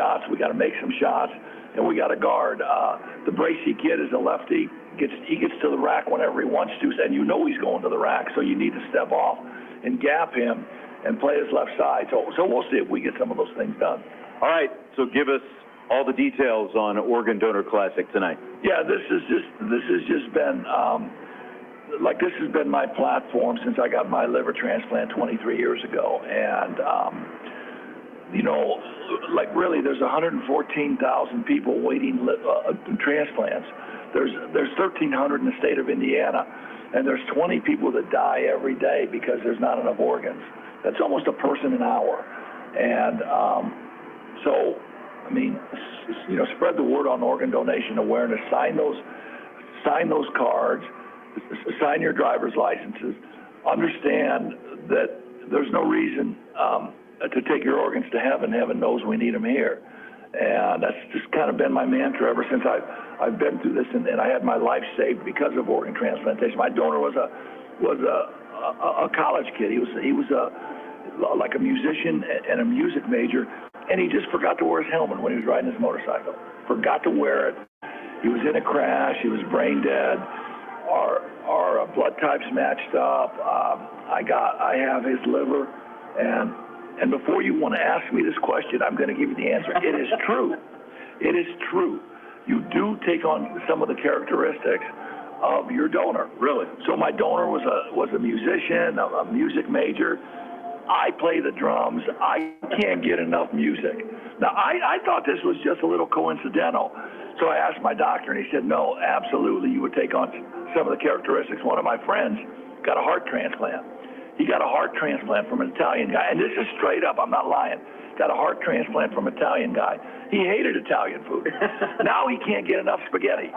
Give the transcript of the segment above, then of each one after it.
shots. We got to make some shots, and we got to guard. The Bracey kid is a lefty. He gets to the rack whenever he wants to, and you know he's going to the rack, so you need to step off and gap him and play his left side. So we'll see if we get some of those things done. All right, so give us all the details on Oregon Donor Classic tonight. Yeah, this has just been this has been my platform since I got my liver transplant 23 years ago, and really, there's 114,000 people waiting transplants. There's 1,300 in the state of Indiana, and there's 20 people that die every day because there's not enough organs. That's almost a person an hour, and spread the word on organ donation awareness. Sign those cards. Sign your driver's licenses. Understand that there's no reason to take your organs to heaven. Heaven knows we need them here. And that's just kind of been my mantra ever since I've been through this, and I had my life saved because of organ transplantation. My donor was a college kid. He was like a musician and a music major, and he just forgot to wear his helmet when he was riding his motorcycle. Forgot to wear it. He was in a crash. He was brain dead. Our blood types matched up. I have his liver, and before you want to ask me this question, I'm going to give you the answer. It is true. It is true. You do take on some of the characteristics of your donor. Really? So my donor was a musician, a music major. I play the drums. I can't get enough music. Now, I thought this was just a little coincidental. So I asked my doctor, and he said, no, absolutely, you would take on some of the characteristics. One of my friends got a heart transplant. He got a heart transplant from an Italian guy. And this is straight up, I'm not lying. Got a heart transplant from an Italian guy. He hated Italian food. Now he can't get enough spaghetti.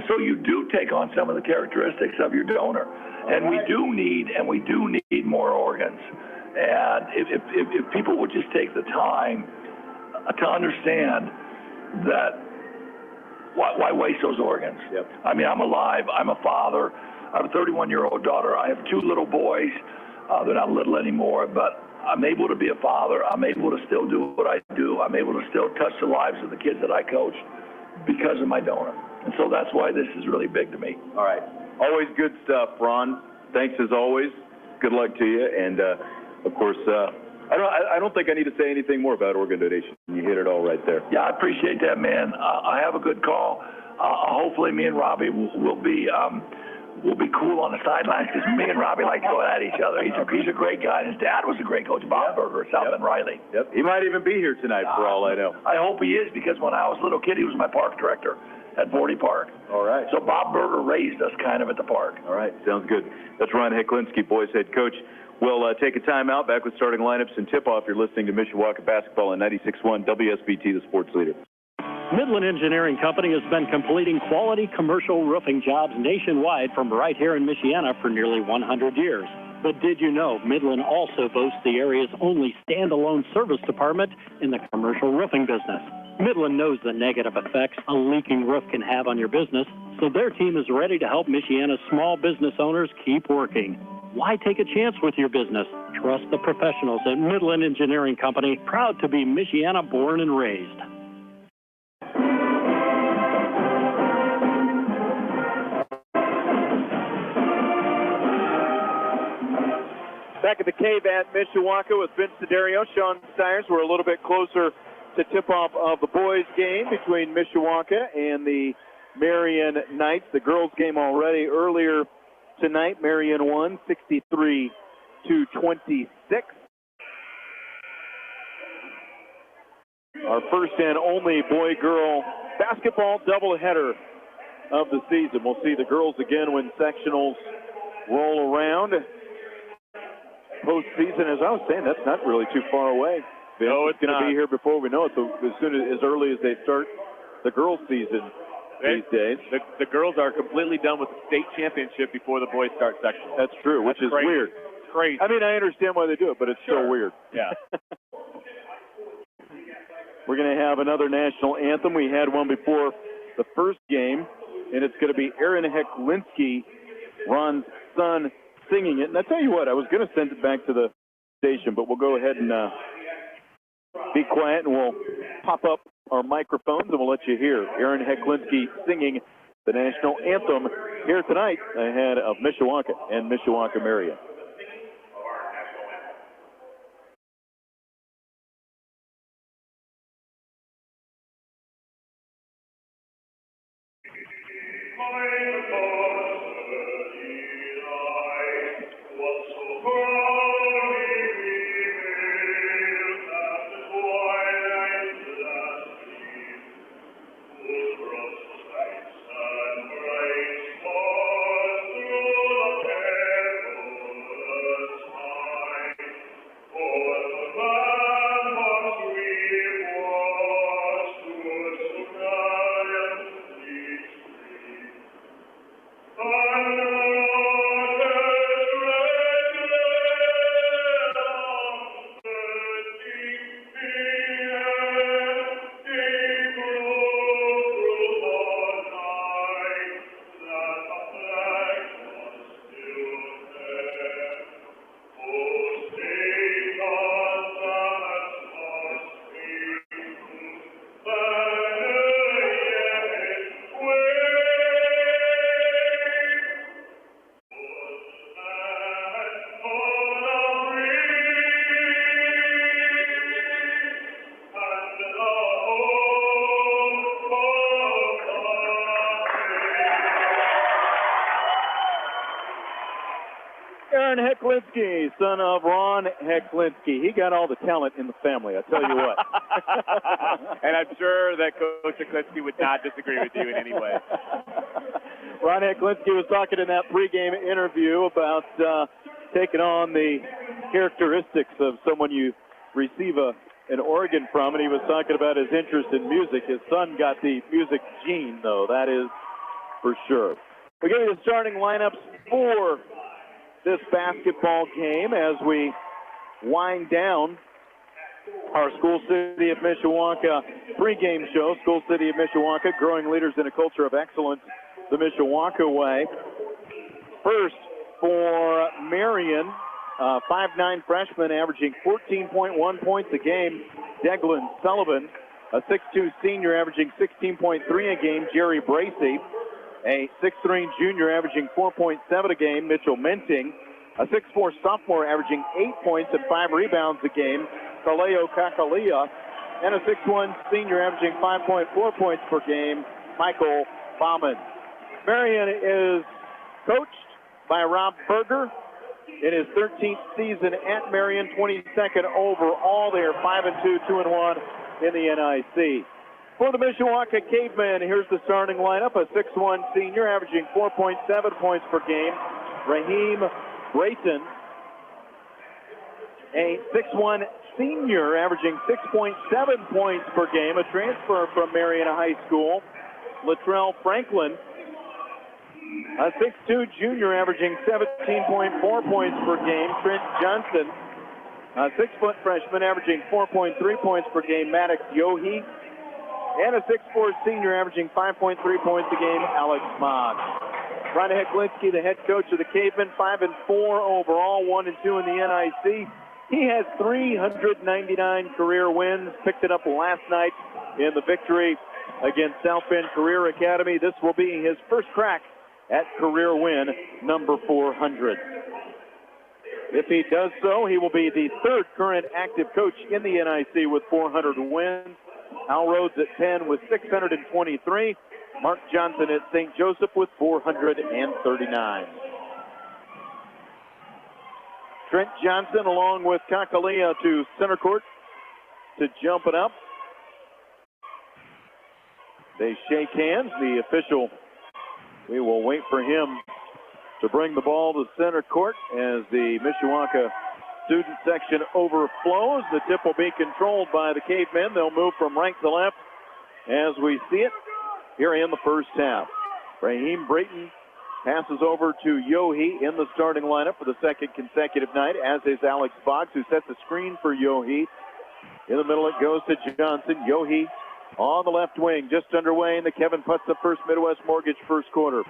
So you do take on some of the characteristics of your donor. And we do need more organs. And if people would just take the time to understand that, why waste those organs? Yep. I mean, I'm alive. I'm a father. I have a 31-year-old daughter. I have 2 little boys. They're not little anymore, but I'm able to be a father. I'm able to still do what I do. I'm able to still touch the lives of the kids that I coach because of my donor. And so that's why this is really big to me. All right. Always good stuff, Ron. Thanks as always. Good luck to you. And, of course, I don't think I need to say anything more about organ donation. You hit it all right there. Yeah, I appreciate that, man. I have a good call. Hopefully me and Robbie will be cool on the sidelines, because me and Robbie like to go at each other. He's a great guy. His dad was a great coach, Bob Berger, South Bend Riley. Yep. He might even be here tonight for all I know. I hope he is, because when I was a little kid, he was my park director at Vorty Park. All right. So Bob Berger raised us kind of at the park. All right. Sounds good. That's Ron Heklinski, boys head coach. We'll take a timeout. Back with starting lineups and tip-off. You're listening to Mishawaka Basketball on 96.1 WSBT, the sports leader. Midland Engineering Company has been completing quality commercial roofing jobs nationwide from right here in Michiana for nearly 100 years. But did you know Midland also boasts the area's only standalone service department in the commercial roofing business? Midland knows the negative effects a leaking roof can have on your business, so their team is ready to help Michiana's small business owners keep working. Why take a chance with your business? Trust the professionals at Midland Engineering Company, proud to be Michiana born and raised. Back at the cave at Mishawaka with Vince Siderio, Sean Stiers. We're a little bit closer to tip-off of the boys' game between Mishawaka and the Marian Knights. The girls' game already earlier tonight. Marian won 63-26. Our first and only boy-girl basketball doubleheader of the season. We'll see the girls again when sectionals roll around. Postseason, as I was saying, that's not really too far away. No, it's going to be here before we know it. So as early as they start the girls' season these days. The girls are completely done with the state championship before the boys start sectional. That's true, which is weird. It's crazy. I mean, I understand why they do it, but it's so weird. Yeah. We're going to have another national anthem. We had one before the first game, and it's going to be Aaron Heklinski, Ron's son, singing it. And I tell you what, I was going to send it back to the station, but we'll go ahead and be quiet and we'll pop up our microphones and we'll let you hear Aaron Heklinski singing the national anthem here tonight ahead of Mishawaka and Mishawaka Marian. Aaron Heklinski, son of Ron Heklinski. He got all the talent in the family, I tell you what. And I'm sure that Coach Heklinski would not disagree with you in any way. Ron Heklinski was talking in that pregame interview about taking on the characteristics of someone you receive an organ from, and he was talking about his interest in music. His son got the music gene, though, that is for sure. We'll give you the starting lineups for this basketball game as we wind down our School City of Mishawaka pregame show. School City of Mishawaka, growing leaders in a culture of excellence, the Mishawaka way. First for Marian, 5'9" freshman averaging 14.1 points a game, Declan Sullivan. A 6'2" senior averaging 16.3 a game, Jerry Bracey. A 6'3" junior averaging 4.7 a game, Mitchell Menting. A 6'4" sophomore averaging 8 points and 5 rebounds a game, Kaleo Kakalia. And a 6'1" senior averaging 5.4 points per game, Michael Bauman. Marian is coached by Rob Berger. In his 13th season at Marian, 22nd overall. They are 5-2, 2-1 in the NIC. For the Mishawaka Cavemen, here's the starting lineup. A 6'1" senior averaging 4.7 points per game, Raheem Brayton. A 6'1" senior averaging 6.7 points per game, a transfer from Marian High School, Latrell Franklin. A 6'2" junior averaging 17.4 points per game, Trent Johnson. A 6' freshman averaging 4.3 points per game, Maddox Yohe. And a 6'4" senior averaging 5.3 points a game, Alex Mogg. Ron Heklinski, the head coach of the Cavemen, 5-4 overall, 1-2 in the NIC. He has 399 career wins, picked it up last night in the victory against South Bend Career Academy. This will be his first crack at career win number 400. If he does so, he will be the third current active coach in the NIC with 400 wins. Al Rhodes at 10 with 623. Mark Johnson at St. Joseph with 439. Trent Johnson along with Kakalia to center court to jump it up. They shake hands. The official, we will wait for him to bring the ball to center court as the Mishawaka student section overflows. The tip will be controlled by the Cavemen. They'll move from right to left as we see it here in the first half. Raheem Brayton passes over to Yohe in the starting lineup for the second consecutive night, as is Alex Boggs, who sets the screen for Yohe. In the middle it goes to Johnson. Yohe on the left wing, just underway in the Kevin Putz First Midwest Mortgage first quarter.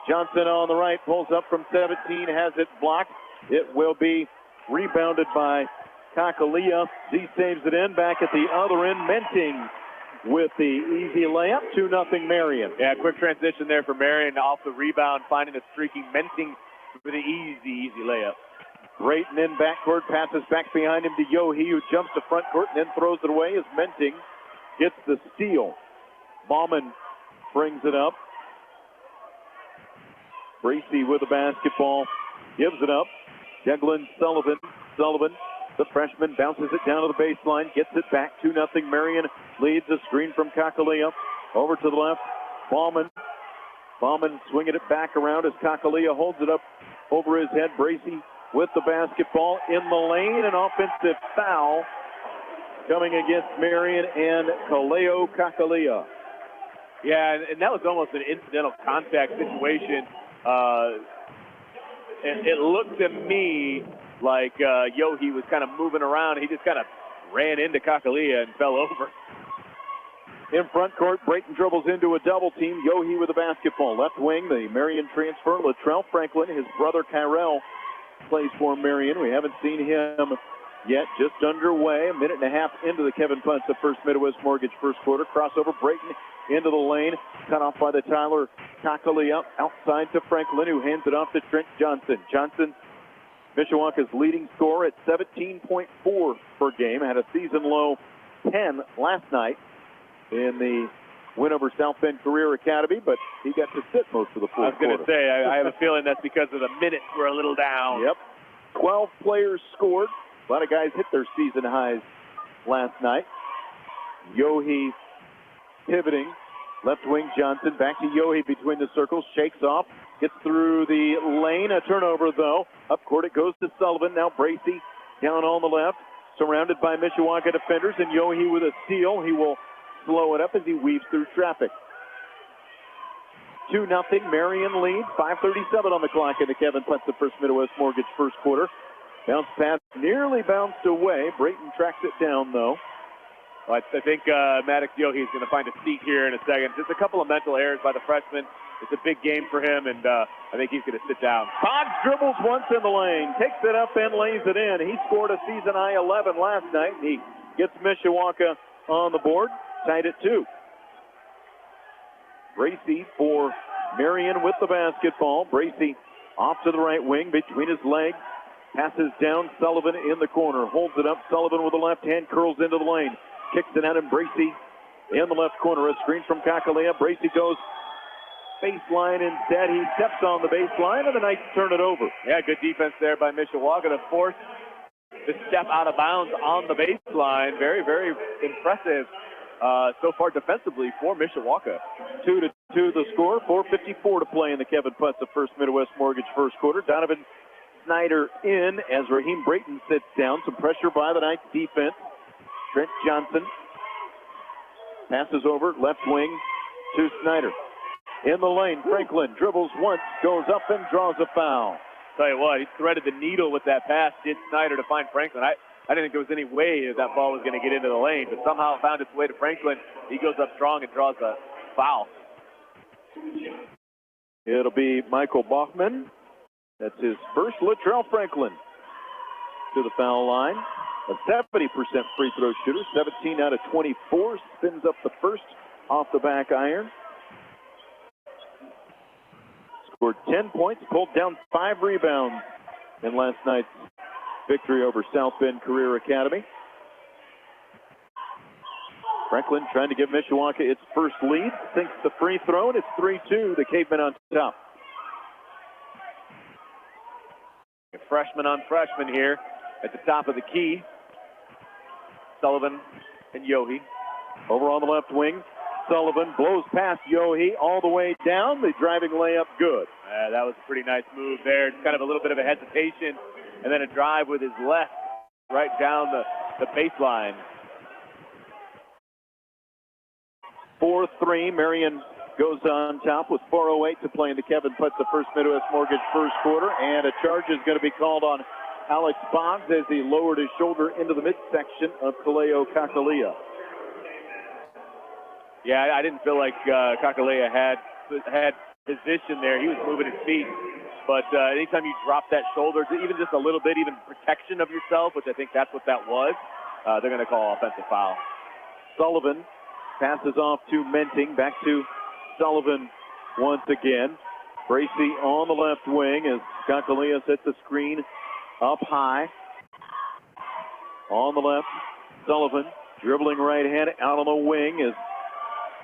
Johnson on the right, pulls up from 17, has it blocked. It will be rebounded by Kakalea. Z saves it in. Back at the other end, Menting with the easy layup. 2-0 Marian. Yeah, quick transition there for Marian off the rebound, finding a streaking Menting with an easy layup. Brayton in backcourt, passes back behind him to Yohe, who jumps to front court and then throws it away as Menting gets the steal. Bauman brings it up. Bracy with the basketball, gives it up. Declan Sullivan, the freshman, bounces it down to the baseline, gets it back. 2-0 Marian leads. A screen from Kakalea. Over to the left, Bauman swinging it back around as Kakalea holds it up over his head. Bracy with the basketball in the lane. An offensive foul coming against Marian and Kaleo Kakalea. Yeah, and that was almost an incidental contact situation. It looked to me like Yohe was kind of moving around. He just kind of ran into Kakalea and fell over. In front court, Brayton dribbles into a double team. Yohe with the basketball. Left wing, the Marian transfer, Latrell Franklin. His brother Kyrell plays for Marian. We haven't seen him yet. Just underway. A minute and a half into the Kevin Puntz of First Midwest Mortgage first quarter. Crossover, Brayton into the lane. Cut off by the Tyler Kakalea. Outside to Franklin, who hands it off to Trent Johnson. Johnson, Mishawaka's leading scorer at 17.4 per game. Had a season-low 10 last night in the win over South Bend Career Academy, but he got to sit most of the fourth quarter. I was going to say, I have a feeling that's because of the minutes were a little down. Yep. 12 players scored. A lot of guys hit their season highs last night. Yohe pivoting. Left wing Johnson. Back to Yohe between the circles. Shakes off. Gets through the lane. A turnover, though. Up court it goes to Sullivan. Now Bracy down on the left. Surrounded by Mishawaka defenders. And Yohe with a steal. He will slow it up as he weaves through traffic. 2-0 Marian lead. 5:37 on the clock in the Kevin Puntz of First Midwest Mortgage first quarter. Bounce pass nearly bounced away. Brayton tracks it down, though. Well, I think Maddox Yohe is going to find a seat here in a second. Just a couple of mental errors by the freshman. It's a big game for him, and I think he's going to sit down. Boggs dribbles once in the lane, takes it up and lays it in. He scored a season-high 11 last night. He gets Mishawaka on the board, tied at 2. Bracy for Marian with the basketball. Bracy off to the right wing between his legs. Passes down, Sullivan in the corner. Holds it up, Sullivan with the left hand, curls into the lane. Kicks it out, and Bracy in the left corner. A screen from Kakalea. Bracy goes baseline instead. He steps on the baseline, and the Knights turn it over. Yeah, good defense there by Mishawaka to force the step out of bounds on the baseline. Very, very impressive so far defensively for Mishawaka. 2-2 the score. 4:54 to play in the Kevin Puntz of First Midwest Mortgage first quarter. Donovan Snyder in as Raheem Brayton sits down. Some pressure by the Knights defense. Trent Johnson passes over left wing to Snyder. In the lane, Franklin dribbles once, goes up and draws a foul. Tell you what, he threaded the needle with that pass, did Snyder to find Franklin. I didn't think there was any way that ball was going to get into the lane, but somehow it found its way to Franklin. He goes up strong and draws a foul. It'll be Michael Bachman. That's his first. Latrell Franklin to the foul line. A 70% free throw shooter. 17 out of 24. Spins up the first off the back iron. Scored 10 points. Pulled down 5 rebounds in last night's victory over South Bend Career Academy. Franklin trying to give Mishawaka its first lead. Sinks the free throw, and it's 3-2. The Cavemen on top. Freshman on freshman here at the top of the key. Sullivan and Yohe. Over on the left wing, Sullivan blows past Yohe all the way down. The driving layup good. That was a pretty nice move there. It's kind of a little bit of a hesitation, and then a drive with his left right down the baseline. 4-3. Marian goes on top with 4:08 to play in the Kevin Puntz of First Midwest Mortgage first quarter, and a charge is going to be called on Alex Boggs as he lowered his shoulder into the midsection of Kaleo Kakalea. Yeah, I didn't feel like Kakalea had position there. He was moving his feet But anytime you drop that shoulder, even just a little bit, even protection of yourself, which I think that's what that was, they're going to call offensive foul. Sullivan passes off to Menting. Back to Sullivan once again. Bracy on the left wing as Kakalias hits the screen up high. On the left, Sullivan dribbling right hand out on the wing as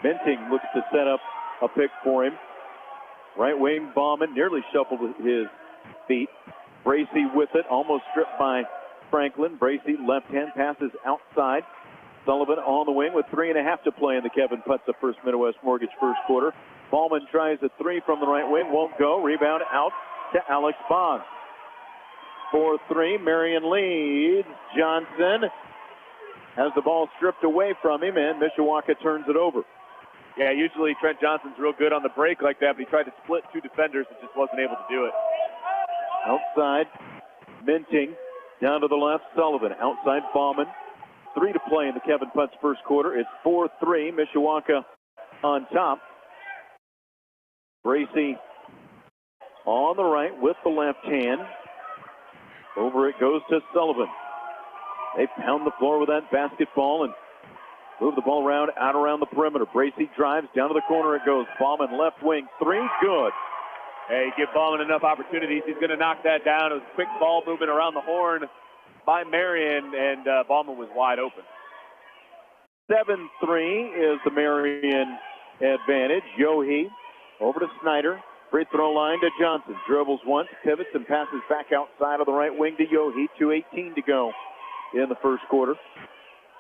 Menting looks to set up a pick for him. Right wing, Bauman nearly shuffled his feet. Bracy with it, almost stripped by Franklin. Bracy left hand passes outside. Sullivan on the wing with 3.5 to play in the Kevin Putza First Midwest Mortgage first quarter. Bauman tries a three from the right wing, won't go. Rebound out to Alex Bond. 4-3, Marian leads. Johnson has the ball stripped away from him, and Mishawaka turns it over. Yeah, usually Trent Johnson's real good on the break like that, but he tried to split two defenders and just wasn't able to do it. Outside, Menting. Down to the left, Sullivan. Outside, Bauman. 3 to play in the Kevin Putz first quarter. It's 4-3, Mishawaka on top. Bracy on the right with the left hand. Over it goes to Sullivan. They pound the floor with that basketball and move the ball around, out around the perimeter. Bracy drives, down to the corner it goes. Bauman left wing, 3, good. Hey, give Bauman enough opportunities. He's going to knock that down. It was a quick ball movement around the horn by Marian, and Bauman was wide open. 7-3 is the Marian advantage. Yohe over to Snyder. Free throw line to Johnson. Dribbles once, pivots, and passes back outside of the right wing to Yohe. 2:18 to go in the first quarter.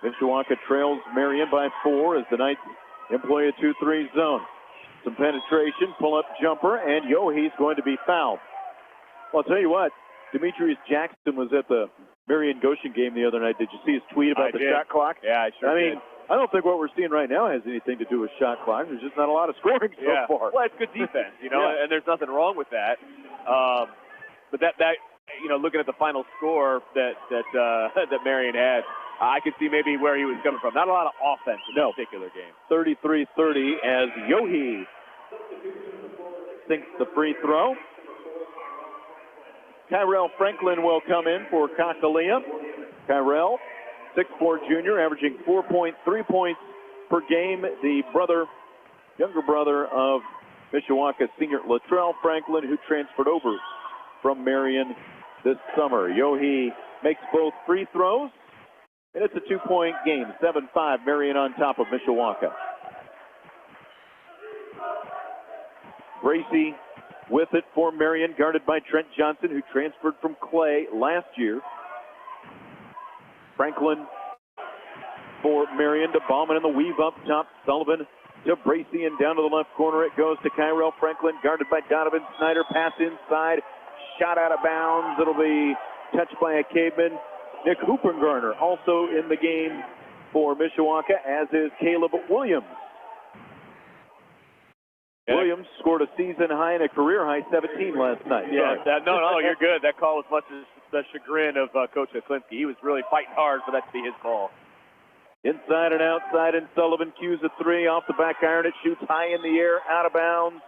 Mishawaka trails Marian by 4 as the Knights employ a 2-3 zone. Some penetration, pull-up jumper, and Yohe's going to be fouled. Well, I'll tell you what, Demetrius Jackson was at the Marian Goshen game the other night. Did you see his tweet about the shot clock? Yeah, I sure did. I don't think what we're seeing right now has anything to do with shot clock. There's just not a lot of scoring so far. Well, it's good defense, and there's nothing wrong with that. But that looking at the final score that Marian had, I could see maybe where he was coming from. Not a lot of offense in this particular game. 33-30 as Yohe sinks the free throw. Kyrell Franklin will come in for Kakaliya. Kyrell, 6'4" junior, averaging 4.3 points per game. The younger brother of Mishawaka senior Latrell Franklin, who transferred over from Marian this summer. Yohe makes both free throws, and it's a 2-point game. 7-5, Marian on top of Mishawaka. Bracy with it for Marian, guarded by Trent Johnson, who transferred from Clay last year. Franklin for Marian to Bauman in the weave up top. Sullivan to Bracy, and down to the left corner it goes to Kyrell Franklin, guarded by Donovan Snyder. Pass inside, shot out of bounds. It'll be touched by a caveman. Nick Hoopengarner also in the game for Mishawaka, as is Caleb Williams. Williams scored a season high and a career high 17 last night. Yeah, no, you're good. That call was much as the chagrin of Coach Kuklinski. He was really fighting hard for that to be his call. Inside and outside, and Sullivan cues a 3 off the back iron. It shoots high in the air, out of bounds,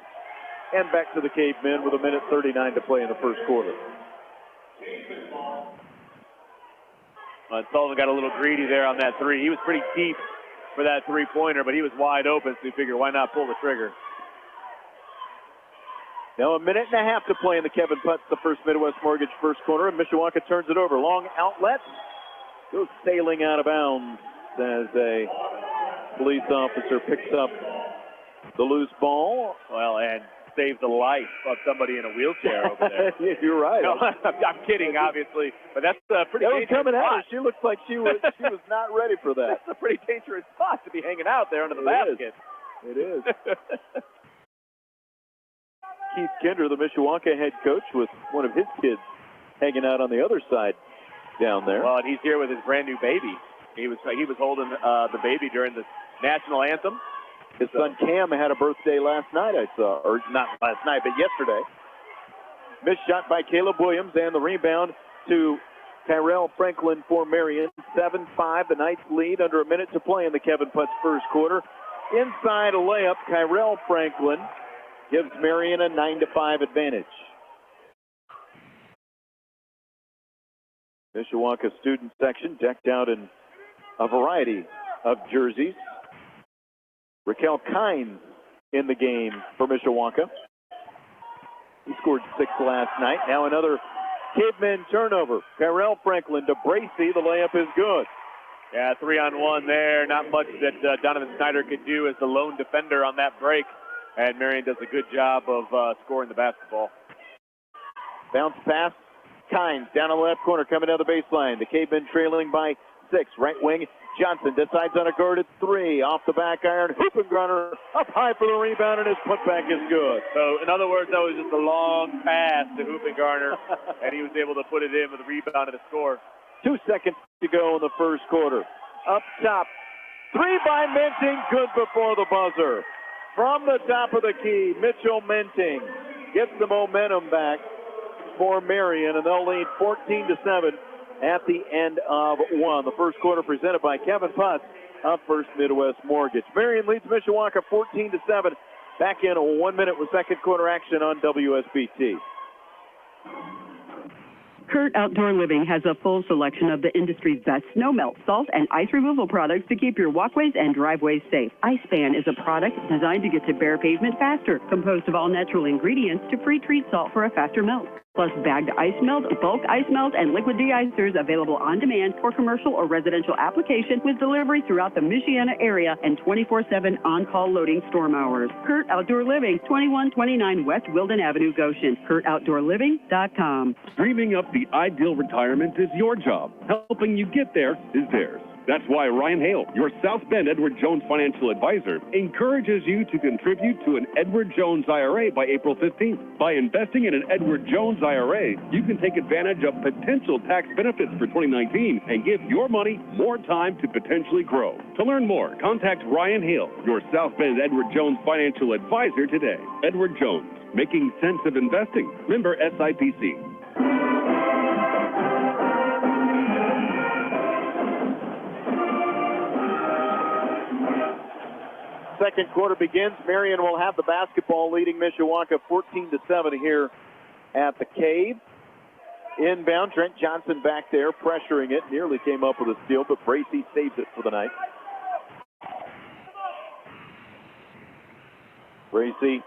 and back to the Cavemen with 1:39 to play in the first quarter. Sullivan got a little greedy there on that 3. He was pretty deep for that 3-pointer, but he was wide open, so he figured, why not pull the trigger? Now 1.5 to play in the Kevin Putz, the First Midwest Mortgage first quarter, and Mishawaka turns it over. Long outlet, goes sailing out of bounds as a police officer picks up the loose ball. Well, and saved the life of somebody in a wheelchair over there. Yeah, you're right. No, I'm kidding, obviously, but that's a pretty dangerous coming spot. At her. She looks like she was not ready for that. That's a pretty dangerous spot to be hanging out there under the basket. It is. Keith Kinder, the Mishawaka head coach, with one of his kids hanging out on the other side down there. Well, and he's here with his brand new baby. He was holding the baby during the national anthem. His son Cam had a birthday last night, I saw, or not last night, but yesterday. Missed shot by Caleb Williams, and the rebound to Kyrell Franklin for Marian. 7-5, the Knights lead under 1 minute to play in the Kevin Putz first quarter. Inside a layup, Kyrell Franklin gives Marian a 9-5 advantage. Mishawaka student section decked out in a variety of jerseys. Raquel Kynes in the game for Mishawaka. He scored 6 last night. Now another Cavemen turnover. Kyrell Franklin to Bracy. The layup is good. Yeah, 3-on-1 there. Not much that Donovan Snyder could do as the lone defender on that break. And Marian does a good job of scoring the basketball. Bounce pass. Kynes down on the left corner coming down the baseline. The Cavemen trailing by 6. Right wing. Johnson decides on a guarded 3. Off the back iron. Hoopengrunner up high for the rebound, and his putback is good. So, in other words, that was just a long pass to Hoopengarner, and he was able to put it in with a rebound and a score. 2 seconds to go in the first quarter. Up top. 3 by Menting. Good before the buzzer. From the top of the key, Mitchell Menting gets the momentum back for Marian, and they'll lead 14-7 at the end of 1. The first quarter presented by Kevin Putz of First Midwest Mortgage. Marian leads Mishawaka 14-7. Back in 1 minute with second quarter action on WSBT. Kurt Outdoor Living has a full selection of the industry's best snow melt, salt, and ice removal products to keep your walkways and driveways safe. IceFan is a product designed to get to bare pavement faster, composed of all natural ingredients to pre-treat salt for a faster melt. Plus bagged ice melt, bulk ice melt, and liquid de-icers available on demand for commercial or residential application with delivery throughout the Michiana area and 24/7 on-call loading storm hours. Kurt Outdoor Living, 2129 West Wilden Avenue, Goshen. KurtOutdoorLiving.com. Dreaming up the ideal retirement is your job. Helping you get there is theirs. That's why Ryan Hale, your South Bend Edward Jones financial advisor, encourages you to contribute to an Edward Jones IRA by April 15th. By investing in an Edward Jones IRA, you can take advantage of potential tax benefits for 2019 and give your money more time to potentially grow. To learn more, contact Ryan Hale, your South Bend Edward Jones financial advisor today. Edward Jones, making sense of investing. Member SIPC. Second quarter begins. Marian will have the basketball, leading Mishawaka 14-7 here at the Cave. Inbound, Trent Johnson back there pressuring it. Nearly came up with a steal, but Bracy saves it for the night. Bracy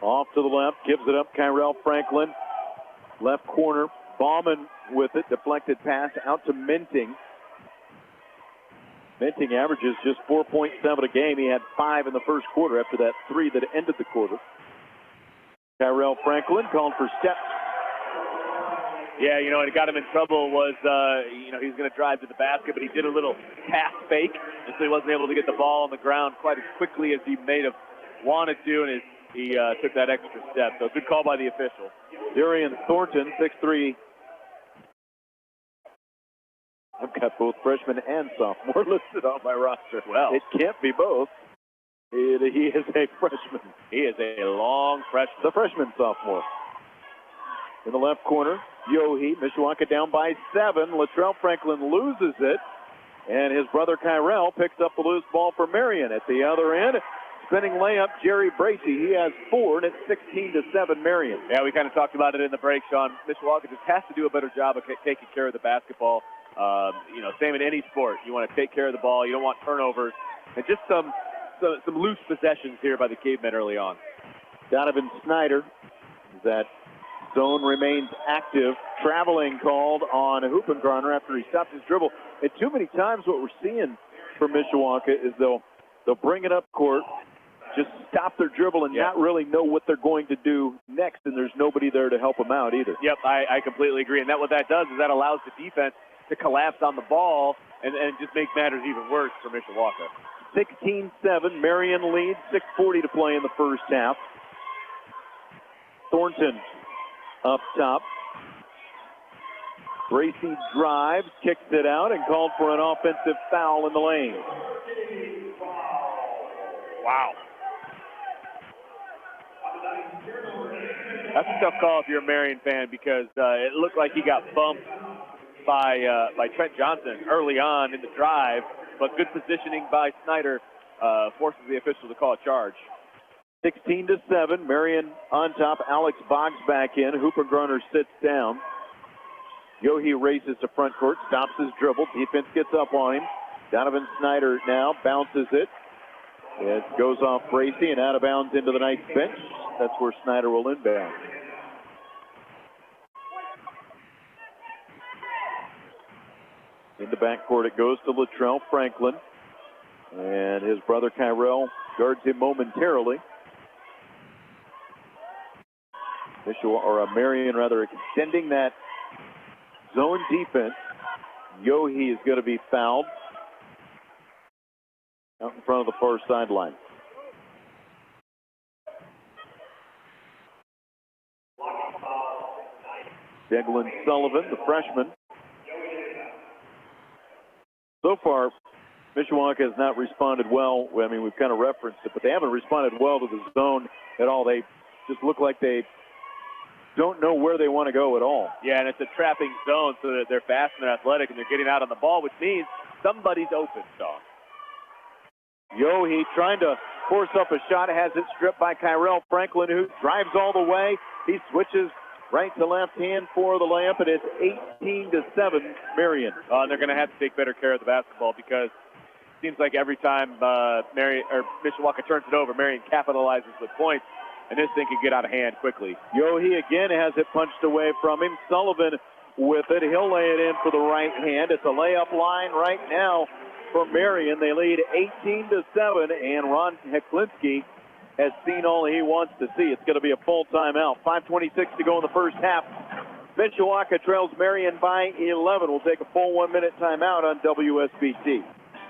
off to the left, gives it up. Kyrell Franklin, left corner. Bauman with it, deflected pass out to Menting. Menting averages just 4.7 a game. He had 5 in the first quarter after that 3 that ended the quarter. Kyrell Franklin called for steps. Yeah, you know, what got him in trouble was, he was going to drive to the basket, but he did a little pass fake, and so he wasn't able to get the ball on the ground quite as quickly as he may have wanted to, and he took that extra step. So good call by the official. Darian Thornton, 6'3". I've got both freshman and sophomore listed on my roster. Well, it can't be both. He is a freshman. He is a long freshman. The freshman sophomore. In the left corner, Yohe. Mishawaka down by 7. Latrell Franklin loses it. And his brother Kyrell picks up the loose ball for Marian. At the other end, spinning layup, Jerry Bracy. He has 4, and it's 16-7 Marian. Yeah, we kind of talked about it in the break, Sean. Mishawaka just has to do a better job of taking care of the basketball. Same in any sport. You want to take care of the ball. You don't want turnovers. And just some loose possessions here by the Cavemen early on. Donovan Snyder, that zone remains active. Traveling called on Hoopengarner after he stopped his dribble. And too many times what we're seeing from Mishawaka is they'll bring it up court, just stop their dribble and not really know what they're going to do next, and there's nobody there to help them out either. Yep, I completely agree. And what that does is that allows the defense to collapse on the ball and just make matters even worse for Mishawaka. 16-7, Marian leads, 6:40 to play in the first half. Thornton up top. Bracy drives, kicks it out, and called for an offensive foul in the lane. Wow. That's a tough call if you're a Marian fan because it looked like he got bumped by Trent Johnson early on in the drive, but good positioning by Snyder forces the official to call a charge. 16-7, Marian on top. Alex Boggs back in. Hoopengarner sits down. Yohe races to front court, stops his dribble. Defense gets up on him. Donovan Snyder now bounces it. It goes off Bracey and out of bounds into the Knights bench. That's where Snyder will inbound. In the backcourt it goes to Latrell Franklin. And his brother Kyrell guards him momentarily. Marian extending that zone defense. Yohe is going to be fouled out in front of the far sideline. Declan Sullivan, the freshman. So far, Mishawaka has not responded well. I mean, we've kind of referenced it, but they haven't responded well to the zone at all. They just look like they don't know where they want to go at all. Yeah, and it's a trapping zone, so that they're fast and they're athletic, and they're getting out on the ball, which means somebody's open, Sean. Yohe trying to force up a shot, has it stripped by Kyrell Franklin, who drives all the way. He switches right to left hand for the layup, and it's 18-7, Marian. And they're going to have to take better care of the basketball because it seems like every time Mishawaka turns it over, Marian capitalizes with points, and this thing can get out of hand quickly. Yohe again has it punched away from him. Sullivan with it. He'll lay it in for the right hand. It's a layup line right now for Marian. They lead 18-7, and Ron Heklinski has seen all he wants to see. It's going to be a full timeout. 5:26 to go in the first half. Mishawaka trails Marian by 11. We'll take a full 1-minute timeout on WSBT.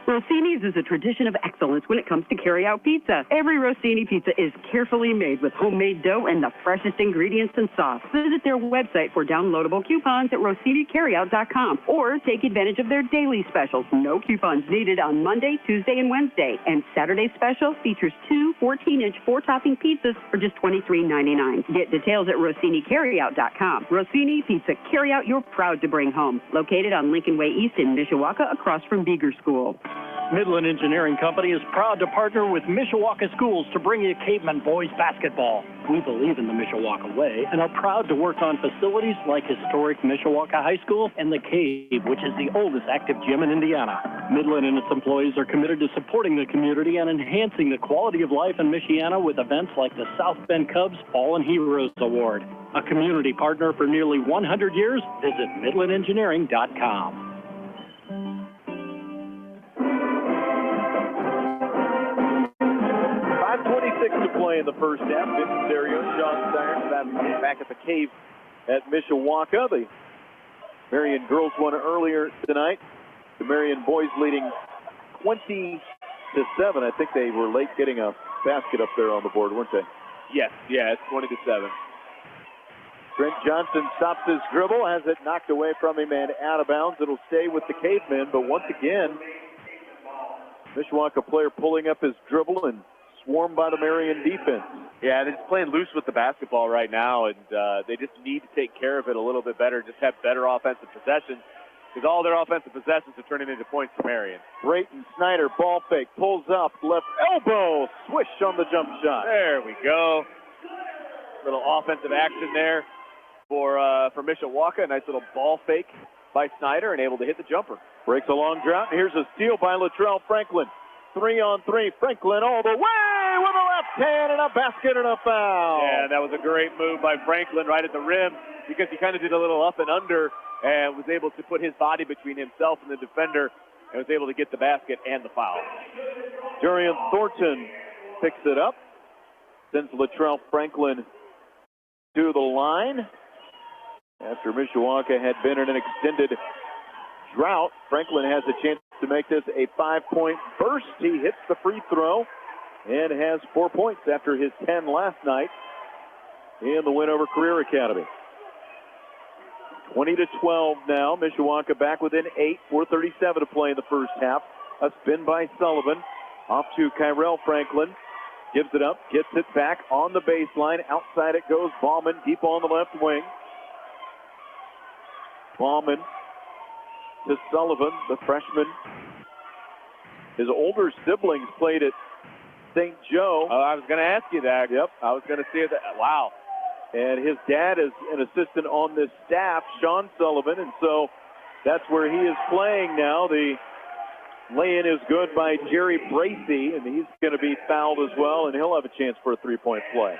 Rossini's is a tradition of excellence when it comes to carry-out pizza. Every Rossini pizza is carefully made with homemade dough and the freshest ingredients and sauce. Visit their website for downloadable coupons at rossinicarryout.com or take advantage of their daily specials. No coupons needed on Monday, Tuesday, and Wednesday. And Saturday's special features 2 14-inch 4-topping pizzas for just $23.99. Get details at rossinicarryout.com. Rossini Pizza Carryout you're proud to bring home. Located on Lincoln Way East in Mishawaka across from Beeger School. Midland Engineering Company is proud to partner with Mishawaka Schools to bring you Caveman boys basketball. We believe in the Mishawaka way and are proud to work on facilities like historic Mishawaka High School and the Cave, which is the oldest active gym in Indiana. Midland and its employees are committed to supporting the community and enhancing the quality of life in Michiana with events like the South Bend Cubs Fallen Heroes Award. A community partner for nearly 100 years, visit midlandengineering.com. 5:26 to play in the first half. Vincent Dario, Sean Steyer back at the Cave at Mishawaka. The Marian girls won earlier tonight. The Marian boys leading 20-7. I think they were late getting a basket up there on the board, weren't they? Yes, it's 20-7. Trent Johnson stops his dribble, has it knocked away from him and out of bounds. It'll stay with the Cavemen, but once again, Mishawaka player pulling up his dribble and swarmed by the Marian defense. Yeah, they're just playing loose with the basketball right now, and they just need to take care of it a little bit better, just have better offensive possessions, because all their offensive possessions are turning into points for Marian. Brayton Snyder, ball fake, pulls up, left elbow, swish on the jump shot. There we go. Little offensive action there for Mishawaka. Nice little ball fake by Snyder and able to hit the jumper. Breaks a long drought, and here's a steal by Latrell Franklin. 3-on-3, Franklin all the way with a left hand and a basket and a foul. Yeah, that was a great move by Franklin right at the rim because he kind of did a little up and under and was able to put his body between himself and the defender and was able to get the basket and the foul. Durian Thornton picks it up, sends Latrell Franklin to the line. After Mishawaka had been in an extended drought, Franklin has a chance to make this a 5-point burst. He hits the free throw and has 4 points after his 10 last night in the win over Career Academy. 20-12 now. Mishawaka back within 8. 4:37 to play in the first half. A spin by Sullivan. Off to Kyrell Franklin. Gives it up. Gets it back on the baseline. Outside it goes. Ballman deep on the left wing. Ballman to Sullivan, the freshman. His older siblings played at St. Joe. I was going to ask you that. Yep. I was going to see that. Wow. And his dad is an assistant on this staff, Sean Sullivan, and so that's where he is playing now. The lay-in is good by Jerry Bracey, and he's going to be fouled as well, and he'll have a chance for a three-point play.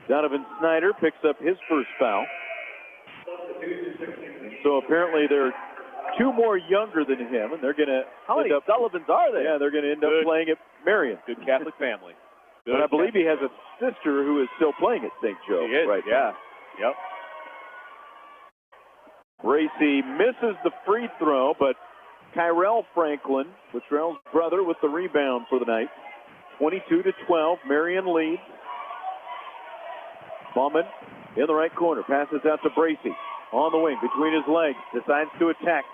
Donovan Snyder picks up his first foul. So apparently there are two more younger than him, and they're going to... How many Sullivans are there? Yeah, they're going to end up playing at Marian. Good Catholic family. But I believe he has a sister who is still playing at St. Joe. He is, right yeah. now. Yep. Bracey misses the free throw, but Kyrell Franklin, Latrell's brother, with the rebound for the night. 22-12, Marian leads. Bauman in the right corner, passes out to Bracey. On the wing, between his legs, decides to attack.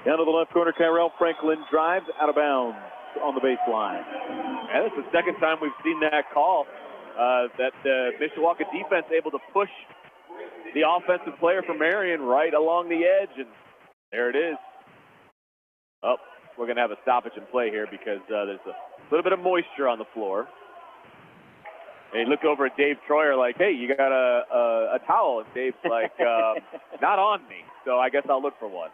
Down to the left corner, Kyrell Franklin drives out of bounds on the baseline. And it's the second time we've seen that call, that the Mishawaka defense able to push the offensive player from Marian right along the edge, and there it is. Oh, we're going to have a stoppage in play here because there's a little bit of moisture on the floor. And you look over at Dave Troyer like, hey, you got a towel? And Dave's like, not on me, so I guess I'll look for one.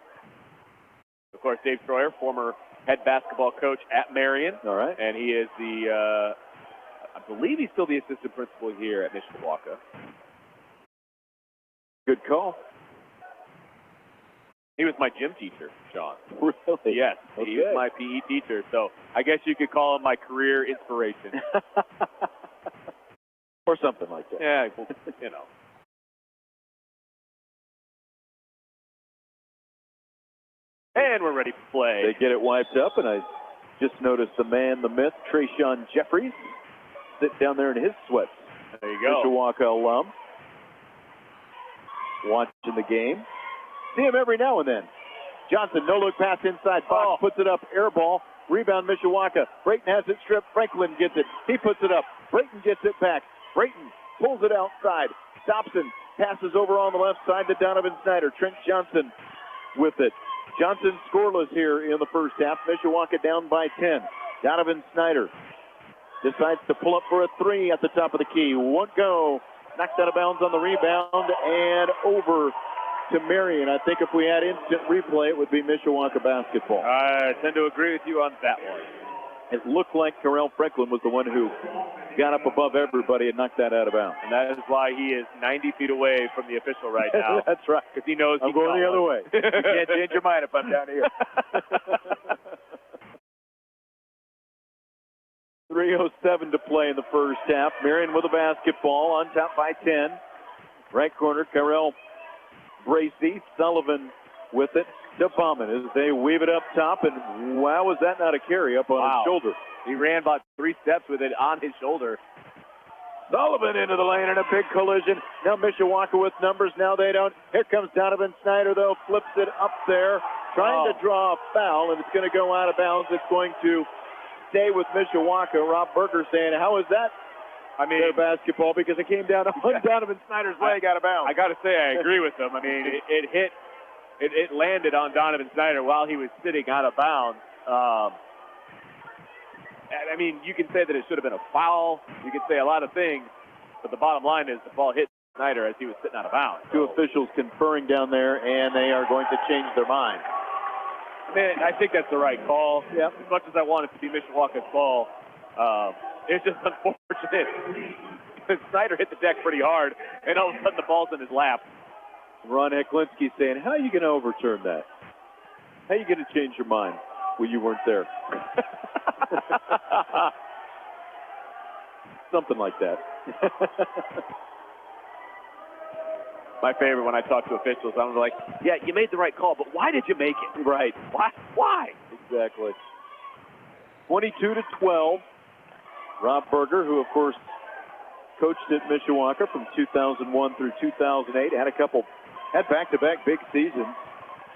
Of course, Dave Troyer, former head basketball coach at Marian. All right. And he is the, I believe he's still the assistant principal here at Mishawaka. Good call. He was my gym teacher, Sean. Really? Yes, Okay. he was my PE teacher, so I guess you could call him my career inspiration. Or something like that. Yeah, well, you know. And we're ready to play. They get it wiped up, and I just noticed the man, the myth, Trayshawn Jeffries, sit down there in his sweats. There you go. Mishawaka alum. Watching the game. See him every now and then. Johnson, no-look pass inside. Fox puts it up. Air ball. Rebound, Mishawaka. Brayton has it stripped. Franklin gets it. He puts it up. Brayton gets it back. Brayton pulls it outside. Dobson passes over on the left side to Donovan Snyder. Trent Johnson with it. Johnson scoreless here in the first half. Mishawaka down by 10. Donovan Snyder decides to pull up for a three at the top of the key. Won't go. Knocked out of bounds on the rebound and over to Marian. I think if we had instant replay, it would be Mishawaka basketball. I tend to agree with you on that one. It looked like Kyrell Franklin was the one who got up above everybody and knocked that out of bounds. And that is why he is 90 feet away from the official right now. That's right. Because he knows I'm going the other way. You can't change your mind if I'm down here. 3:07 to play in the first half. Marian with a basketball on top by 10. Right corner, Kyrell Bracey. Sullivan with it to Bauman as they weave it up top. And wow, was that not a carry up on his shoulder? He ran about 3 steps with it on his shoulder. Sullivan into the lane and a big collision. Now Mishawaka with numbers. Now they don't. Here comes Donovan Snyder, though. Flips it up there. Trying to draw a foul, and it's going to go out of bounds. It's going to stay with Mishawaka. Rob Berger saying, how is that? I mean, their basketball, because it came down on Donovan Snyder's leg out of bounds. I got to say, I agree with him. I mean, it landed on Donovan Snyder while he was sitting out of bounds. I mean, you can say that it should have been a foul. You can say a lot of things, but the bottom line is the ball hit Snyder as he was sitting out of bounds. Two officials conferring down there, and they are going to change their mind. I mean, I think that's the right call. Yep. As much as I want it to be Mishawaka's ball, it's just unfortunate. Snyder hit the deck pretty hard, and all of a sudden the ball's in his lap. Ron Heklinski saying, how are you going to overturn that? How are you going to change your mind? Well, you weren't there. Something like that. My favorite when I talk to officials, I'm like, yeah, you made the right call, but why did you make it? Right. Why? Exactly. 22-12. Rob Berger, who, of course, coached at Mishawaka from 2001 through 2008, had back-to-back big seasons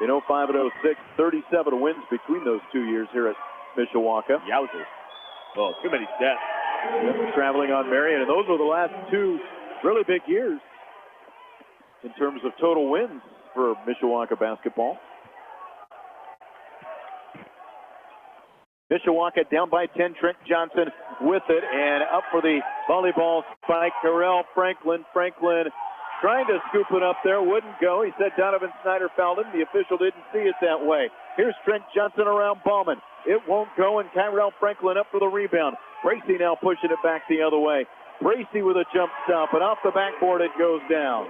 in 05 and 06, 37 wins between those 2 years here at Mishawaka. Yowzers. Oh, too many steps. Traveling on Marian, and those were the last 2 really big years in terms of total wins for Mishawaka basketball. Mishawaka down by 10. Trent Johnson with it, and up for the volleyball spike. Terrell Franklin. Franklin trying to scoop it up there, wouldn't go. He said Donovan Snyder fouled him. The official didn't see it that way. Here's Trent Johnson around Bauman. It won't go, and Tyrell Franklin up for the rebound. Bracey now pushing it back the other way. Bracey with a jump stop, and off the backboard it goes down.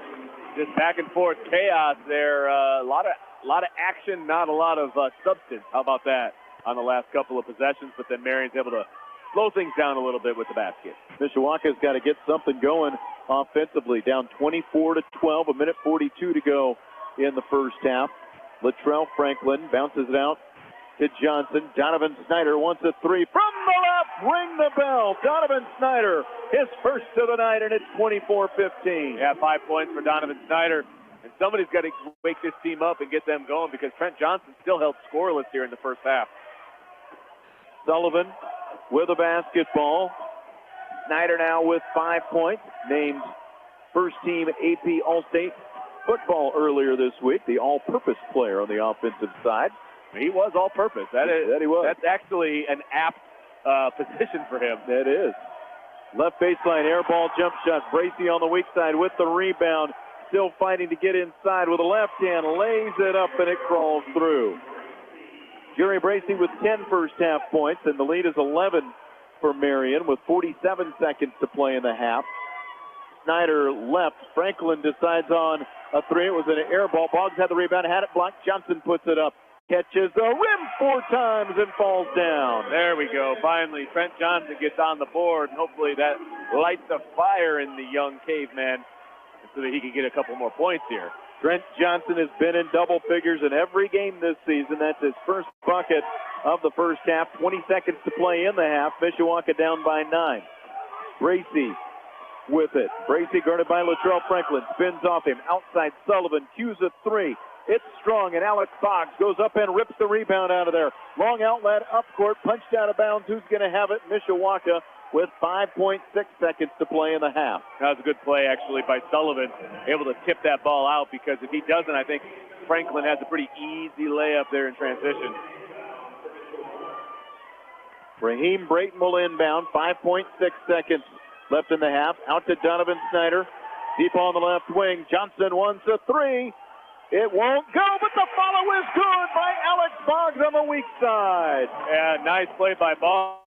Just back and forth chaos there. A lot of action, not a lot of substance. How about that on the last couple of possessions? But then Marion's able to slow things down a little bit with the basket. Mishawaka's got to get something going offensively. Down 24-12, a minute 42 to go in the first half. Latrell Franklin bounces it out to Johnson. Donovan Snyder wants a three from the left. Ring the bell. Donovan Snyder, his first of the night, and it's 24-15. Yeah, 5 points for Donovan Snyder. And somebody's got to wake this team up and get them going because Trent Johnson still held scoreless here in the first half. Sullivan with a basketball. Snyder now with 5 points. Named first team AP All-State football earlier this week. The all-purpose player on the offensive side. He was all-purpose. That he was. That's actually an apt position for him. That is. Left baseline air ball jump shot. Bracey on the weak side with the rebound. Still fighting to get inside with a left hand. Lays it up and it crawls through. Jerry Bracey with 10 first half points, and the lead is 11 for Marian with 47 seconds to play in the half. Snyder left. Franklin decides on a three. It was an air ball. Boggs had the rebound, had it blocked. Johnson puts it up. Catches the rim 4 times and falls down. There we go. Finally, Trent Johnson gets on the board, and hopefully that lights a fire in the young caveman so that he can get a couple more points here. Trent Johnson has been in double figures in every game this season. That's his first bucket of the first half. 20 seconds to play in the half. Mishawaka down by 9. Bracey with it. Bracey guarded by Latrell Franklin. Spins off him. Outside Sullivan. Cues a three. It's strong, and Alex Boggs goes up and rips the rebound out of there. Long outlet, up court, punched out of bounds. Who's going to have it? Mishawaka with 5.6 seconds to play in the half. That was a good play, actually, by Sullivan. Able to tip that ball out, because if he doesn't, I think Franklin has a pretty easy layup there in transition. Raheem Brayton will inbound. 5.6 seconds left in the half. Out to Donovan Snyder. Deep on the left wing. Johnson wants a three. It won't go, but the follow is good by Alex Boggs on the weak side. Yeah, nice play by Boggs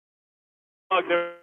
there.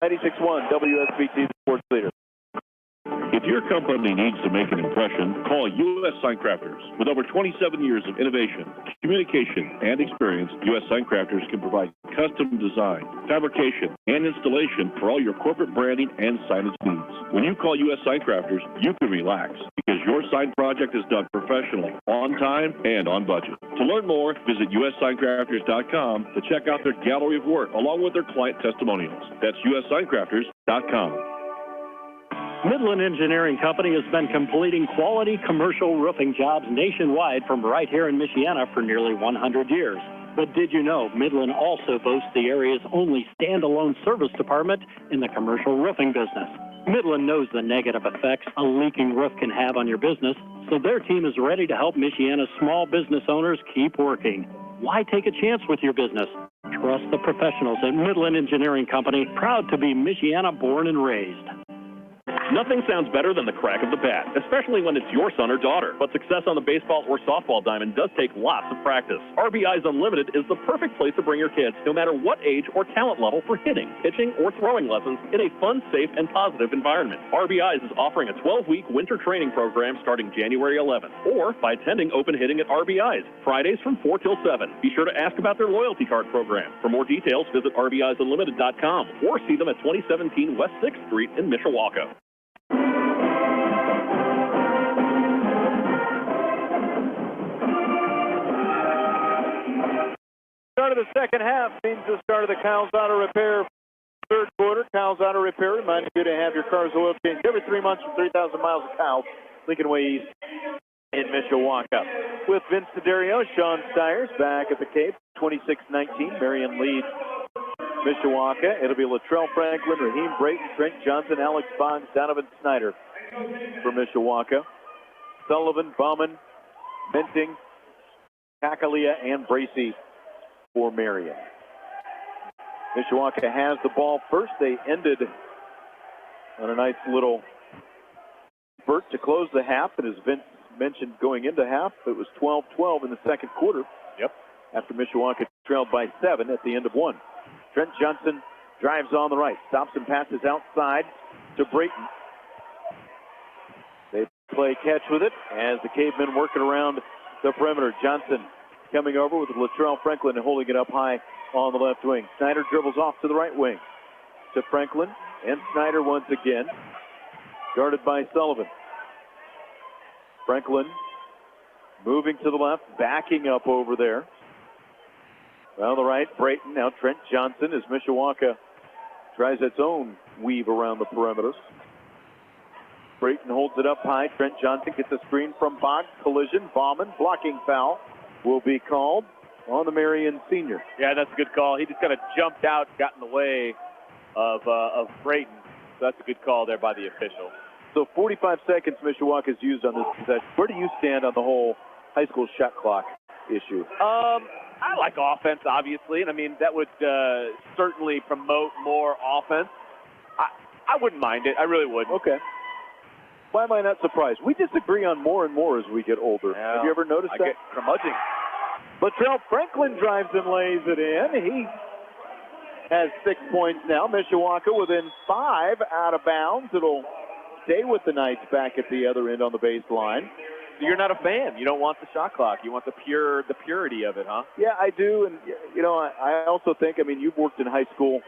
96.1 WSBT Sports Leader. If your company needs to make an impression, call U.S. Sign Crafters. With over 27 years of innovation, communication, and experience, U.S. Sign Crafters can provide custom design, fabrication, and installation for all your corporate branding and signage needs. When you call U.S. Sign Crafters, you can relax because your sign project is done professionally, on time, and on budget. To learn more, visit USSignCrafters.com to check out their gallery of work along with their client testimonials. That's USSignCrafters.com. Midland Engineering Company has been completing quality commercial roofing jobs nationwide from right here in Michiana for nearly 100 years. But did you know Midland also boasts the area's only standalone service department in the commercial roofing business? Midland knows the negative effects a leaking roof can have on your business, so their team is ready to help Michiana's small business owners keep working. Why take a chance with your business? Trust the professionals at Midland Engineering Company, proud to be Michiana born and raised. Nothing sounds better than the crack of the bat, especially when it's your son or daughter. But success on the baseball or softball diamond does take lots of practice. RBI's Unlimited is the perfect place to bring your kids, no matter what age or talent level, for hitting, pitching, or throwing lessons in a fun, safe, and positive environment. RBI's is offering a 12-week winter training program starting January 11th, or by attending open hitting at RBI's, Fridays from 4 till 7. Be sure to ask about their loyalty card program. For more details, visit RBI'sunlimited.com or see them at 2017 West 6th Street in Mishawaka. Start of the second half means the start of the Kyle's Auto Repair third quarter. Kyle's Auto Repair reminding you to have your car's oil changed every 3 months for 3,000 miles of Kyle's, Lincoln Way East in Mishawaka. With Vince D'Addario, Sean Stiers back at the Cape, 26-19. Marian leads Mishawaka. It'll be Latrell Franklin, Raheem Brayton, Trent Johnson, Alex Boggs, Donovan Snyder for Mishawaka. Sullivan, Bauman, Menting, Kakalia, and Bracey for Marian. Mishawaka has the ball first. They ended on a nice little spurt to close the half. And as Vince mentioned going into half, it was 12-12 in the second quarter. Yep. After Mishawaka trailed by 7 at the end of 1. Trent Johnson drives on the right, stops and passes outside to Brayton. They play catch with it as the Cavemen work it around the perimeter. Johnson coming over with Latrell Franklin and holding it up high on the left wing. Snyder dribbles off to the right wing to Franklin and Snyder once again, guarded by Sullivan. Franklin moving to the left, backing up over there. On the right, Brayton. Now Trent Johnson as Mishawaka tries its own weave around the perimeters. Brayton holds it up high. Trent Johnson gets a screen from Boggs. Collision. Bauman. Blocking foul will be called on the Marian senior. Yeah, that's a good call. He just kind of jumped out, got in the way of Brayton. So that's a good call there by the official. So 45 seconds Mishawaka's used on this possession. Where do you stand on the whole high school shot clock issue? I like offense, obviously, and I mean that would certainly promote more offense. I wouldn't mind it. I really wouldn't. Okay. Why am I not surprised? We disagree on more and more as we get older. Yeah, have you ever noticed that? Get curmudgeon. Latrell Franklin drives and lays it in. He has 6 points now. Mishawaka within 5 out of bounds. It'll stay with the Knights back at the other end on the baseline. So you're not a fan. You don't want the shot clock. You want the purity of it, huh? Yeah, I do. And, you know, I also think, I mean, you've worked in high school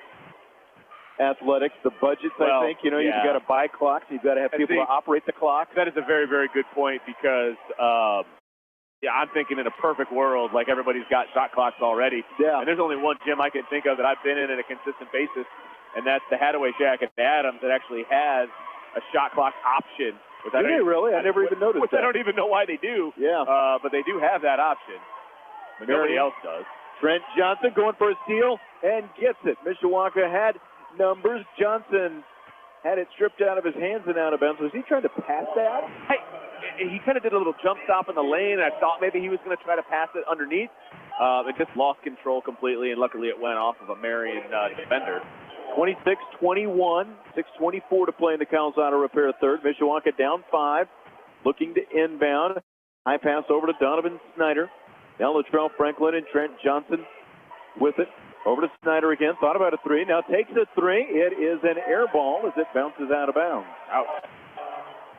athletics, the budgets, I think, you know, yeah. You've got to buy clocks. You've got to have people to operate the clock. That is a very, very good point because, I'm thinking in a perfect world, like everybody's got shot clocks already. Yeah. And there's only one gym I can think of that I've been in at a consistent basis, and that's the Hadaway Shack at Adams that actually has a shot clock option. Do they really? I never even noticed that. I don't even know why they do. Yeah. But they do have that option. But nobody else does. Trent Johnson going for a steal and gets it. Mishawaka had numbers. Johnson had it stripped out of his hands and out of bounds. Was he trying to pass that? Hey, he kind of did a little jump stop in the lane, and I thought maybe he was going to try to pass it underneath. It just lost control completely, and luckily it went off of a Marian defender. 26-21, 6:24 to play in the Kyle's Auto Repair third. Mishawaka down 5, looking to inbound. High pass over to Donovan Snyder. Now Latrell Franklin and Trent Johnson with it. Over to Snyder again. Thought about a three. Now takes a three. It is an air ball as it bounces out of bounds. Ouch.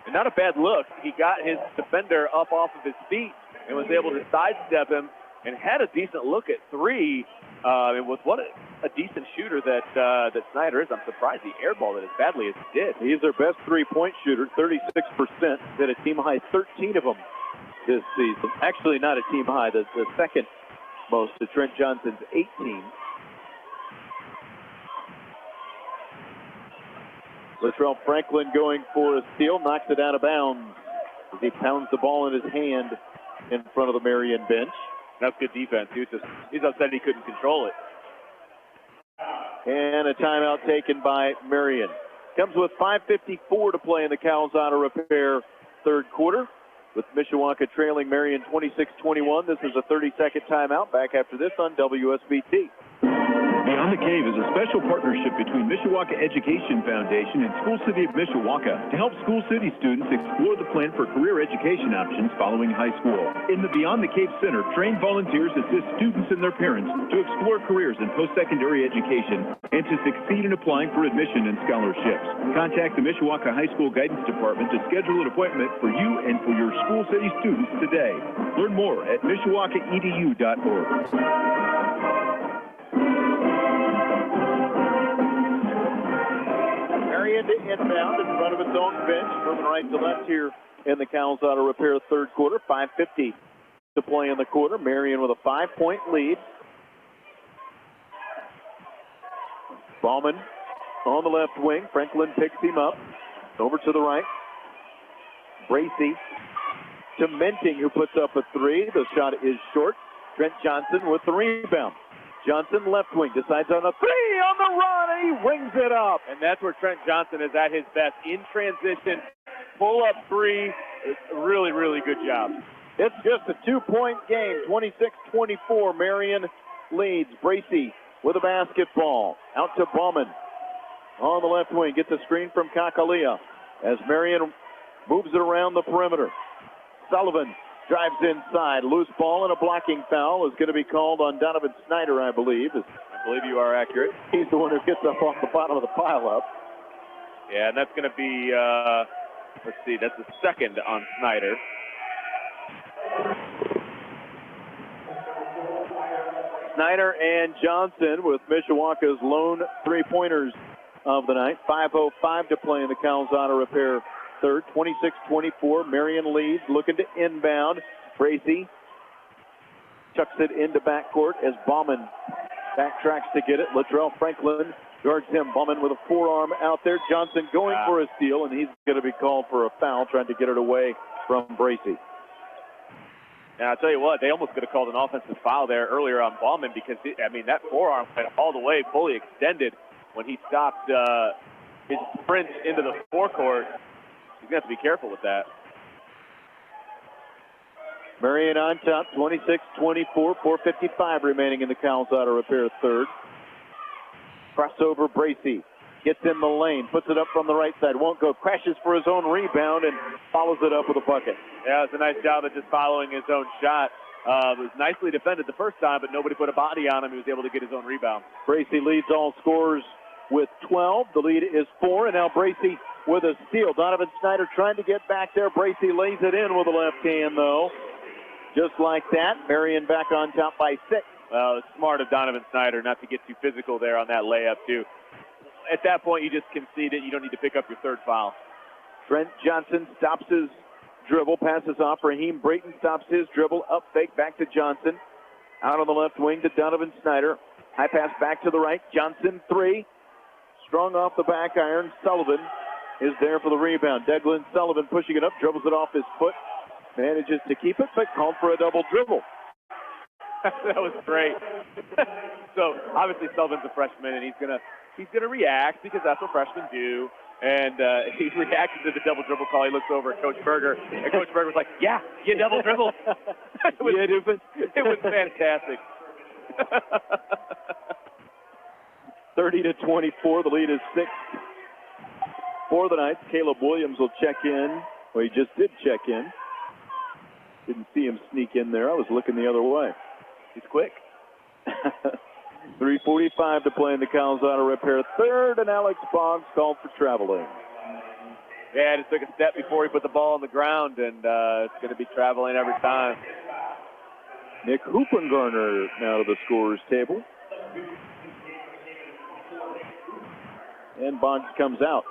And not a bad look. He got his defender up off of his feet and was able to sidestep him and had a decent look at three. And with what a decent shooter that Snyder is, I'm surprised he airballed it as badly as he did. He's their best three-point shooter, 36%. Hit a team high 13 of them this season. Actually, not a team high. The second most to Trent Johnson's 18. Latrell Franklin going for a steal, knocks it out of bounds as he pounds the ball in his hand in front of the Marian bench. That's good defense. He's upset he couldn't control it. And a timeout taken by Marian. Comes with 5:54 to play in the Cowles Auto Repair third quarter. With Mishawaka trailing Marian 26-21. This is a 30-second timeout. Back after this on WSBT. Beyond the Cave is a special partnership between Mishawaka Education Foundation and School City of Mishawaka to help School City students explore the plan for career education options following high school. In the Beyond the Cave Center, trained volunteers assist students and their parents to explore careers in post-secondary education and to succeed in applying for admission and scholarships. Contact the Mishawaka High School Guidance Department to schedule an appointment for you and for your School City students today. Learn more at mishawakaedu.org. Marian to inbound in front of its own bench, moving right to left here in the Cowles Auto Repair third quarter. 5:50 to play in the quarter. Marian with a 5-point lead. Bauman on the left wing. Franklin picks him up. Over to the right. Bracey to Menting, who puts up a three. The shot is short. Trent Johnson with the rebound. Johnson left wing decides on a three on the run, and he rings it up. And that's where Trent Johnson is at his best. In transition, pull up three. It's a really, really good job. It's just a 2-point game. 26-24. Marian leads. Bracey with a basketball. Out to Bauman. On the left wing. Gets a screen from Kakalia as Marian moves it around the perimeter. Sullivan drives inside. Loose ball and a blocking foul is going to be called on Donovan Snyder, I believe. I believe you are accurate. He's the one who gets up off the bottom of the pile-up. Yeah, and that's going to be, let's see, that's the second on Snyder. Snyder and Johnson with Mishawaka's lone three-pointers of the night. 5:05 to play in the Cowles Auto Repair third. 26-24. Marian leads, looking to inbound. Bracey chucks it into backcourt as Bauman backtracks to get it. Latrell Franklin guards him. Bauman with a forearm out there. Johnson going for a steal, and he's going to be called for a foul, trying to get it away from Bracey. Now, I'll tell you what, they almost could have called an offensive foul there earlier on Bauman because, that forearm went all the way, fully extended when he stopped his sprint into the forecourt. He's going to have to be careful with that. Marian on top, 26-24, 4:55 remaining in the Cowles Auto Repair third. Crossover Bracey. Gets in the lane, puts it up from the right side, won't go, crashes for his own rebound and follows it up with a bucket. Yeah, it's a nice job of just following his own shot. It was nicely defended the first time, but nobody put a body on him. He was able to get his own rebound. Bracey leads all scorers with 12. The lead is 4, and now Bracey with a steal. Donovan Snyder trying to get back there. Bracey lays it in with the left hand, though. Just like that, Marian back on top by 6. Well, it's smart of Donovan Snyder not to get too physical there on that layup, too. At that point, you just concede it. You don't need to pick up your third foul. Trent Johnson stops his dribble, passes off. Raheem Brayton stops his dribble, up fake, back to Johnson. Out on the left wing to Donovan Snyder. High pass back to the right. Johnson, 3. Strong off the back iron. Sullivan is there for the rebound. Declan Sullivan pushing it up, dribbles it off his foot. Manages to keep it, but called for a double dribble. That was great. So, obviously, Sullivan's a freshman, and he's gonna react because that's what freshmen do. And he reacted to the double dribble call. He looks over at Coach Berger, and Coach Berger was like, "Yeah, you double dribble." It was fantastic. 30-24. The lead is 6 for the Knights. Caleb Williams will check in. Well, he just did check in. Didn't see him sneak in there. I was looking the other way. He's quick. 3:45 to play in the Cowles Auto Repair third, and Alex Boggs called for traveling. Yeah, just took a step before he put the ball on the ground, and it's going to be traveling every time. Nick Hoopengarner now to the scorer's table. And Boggs comes out.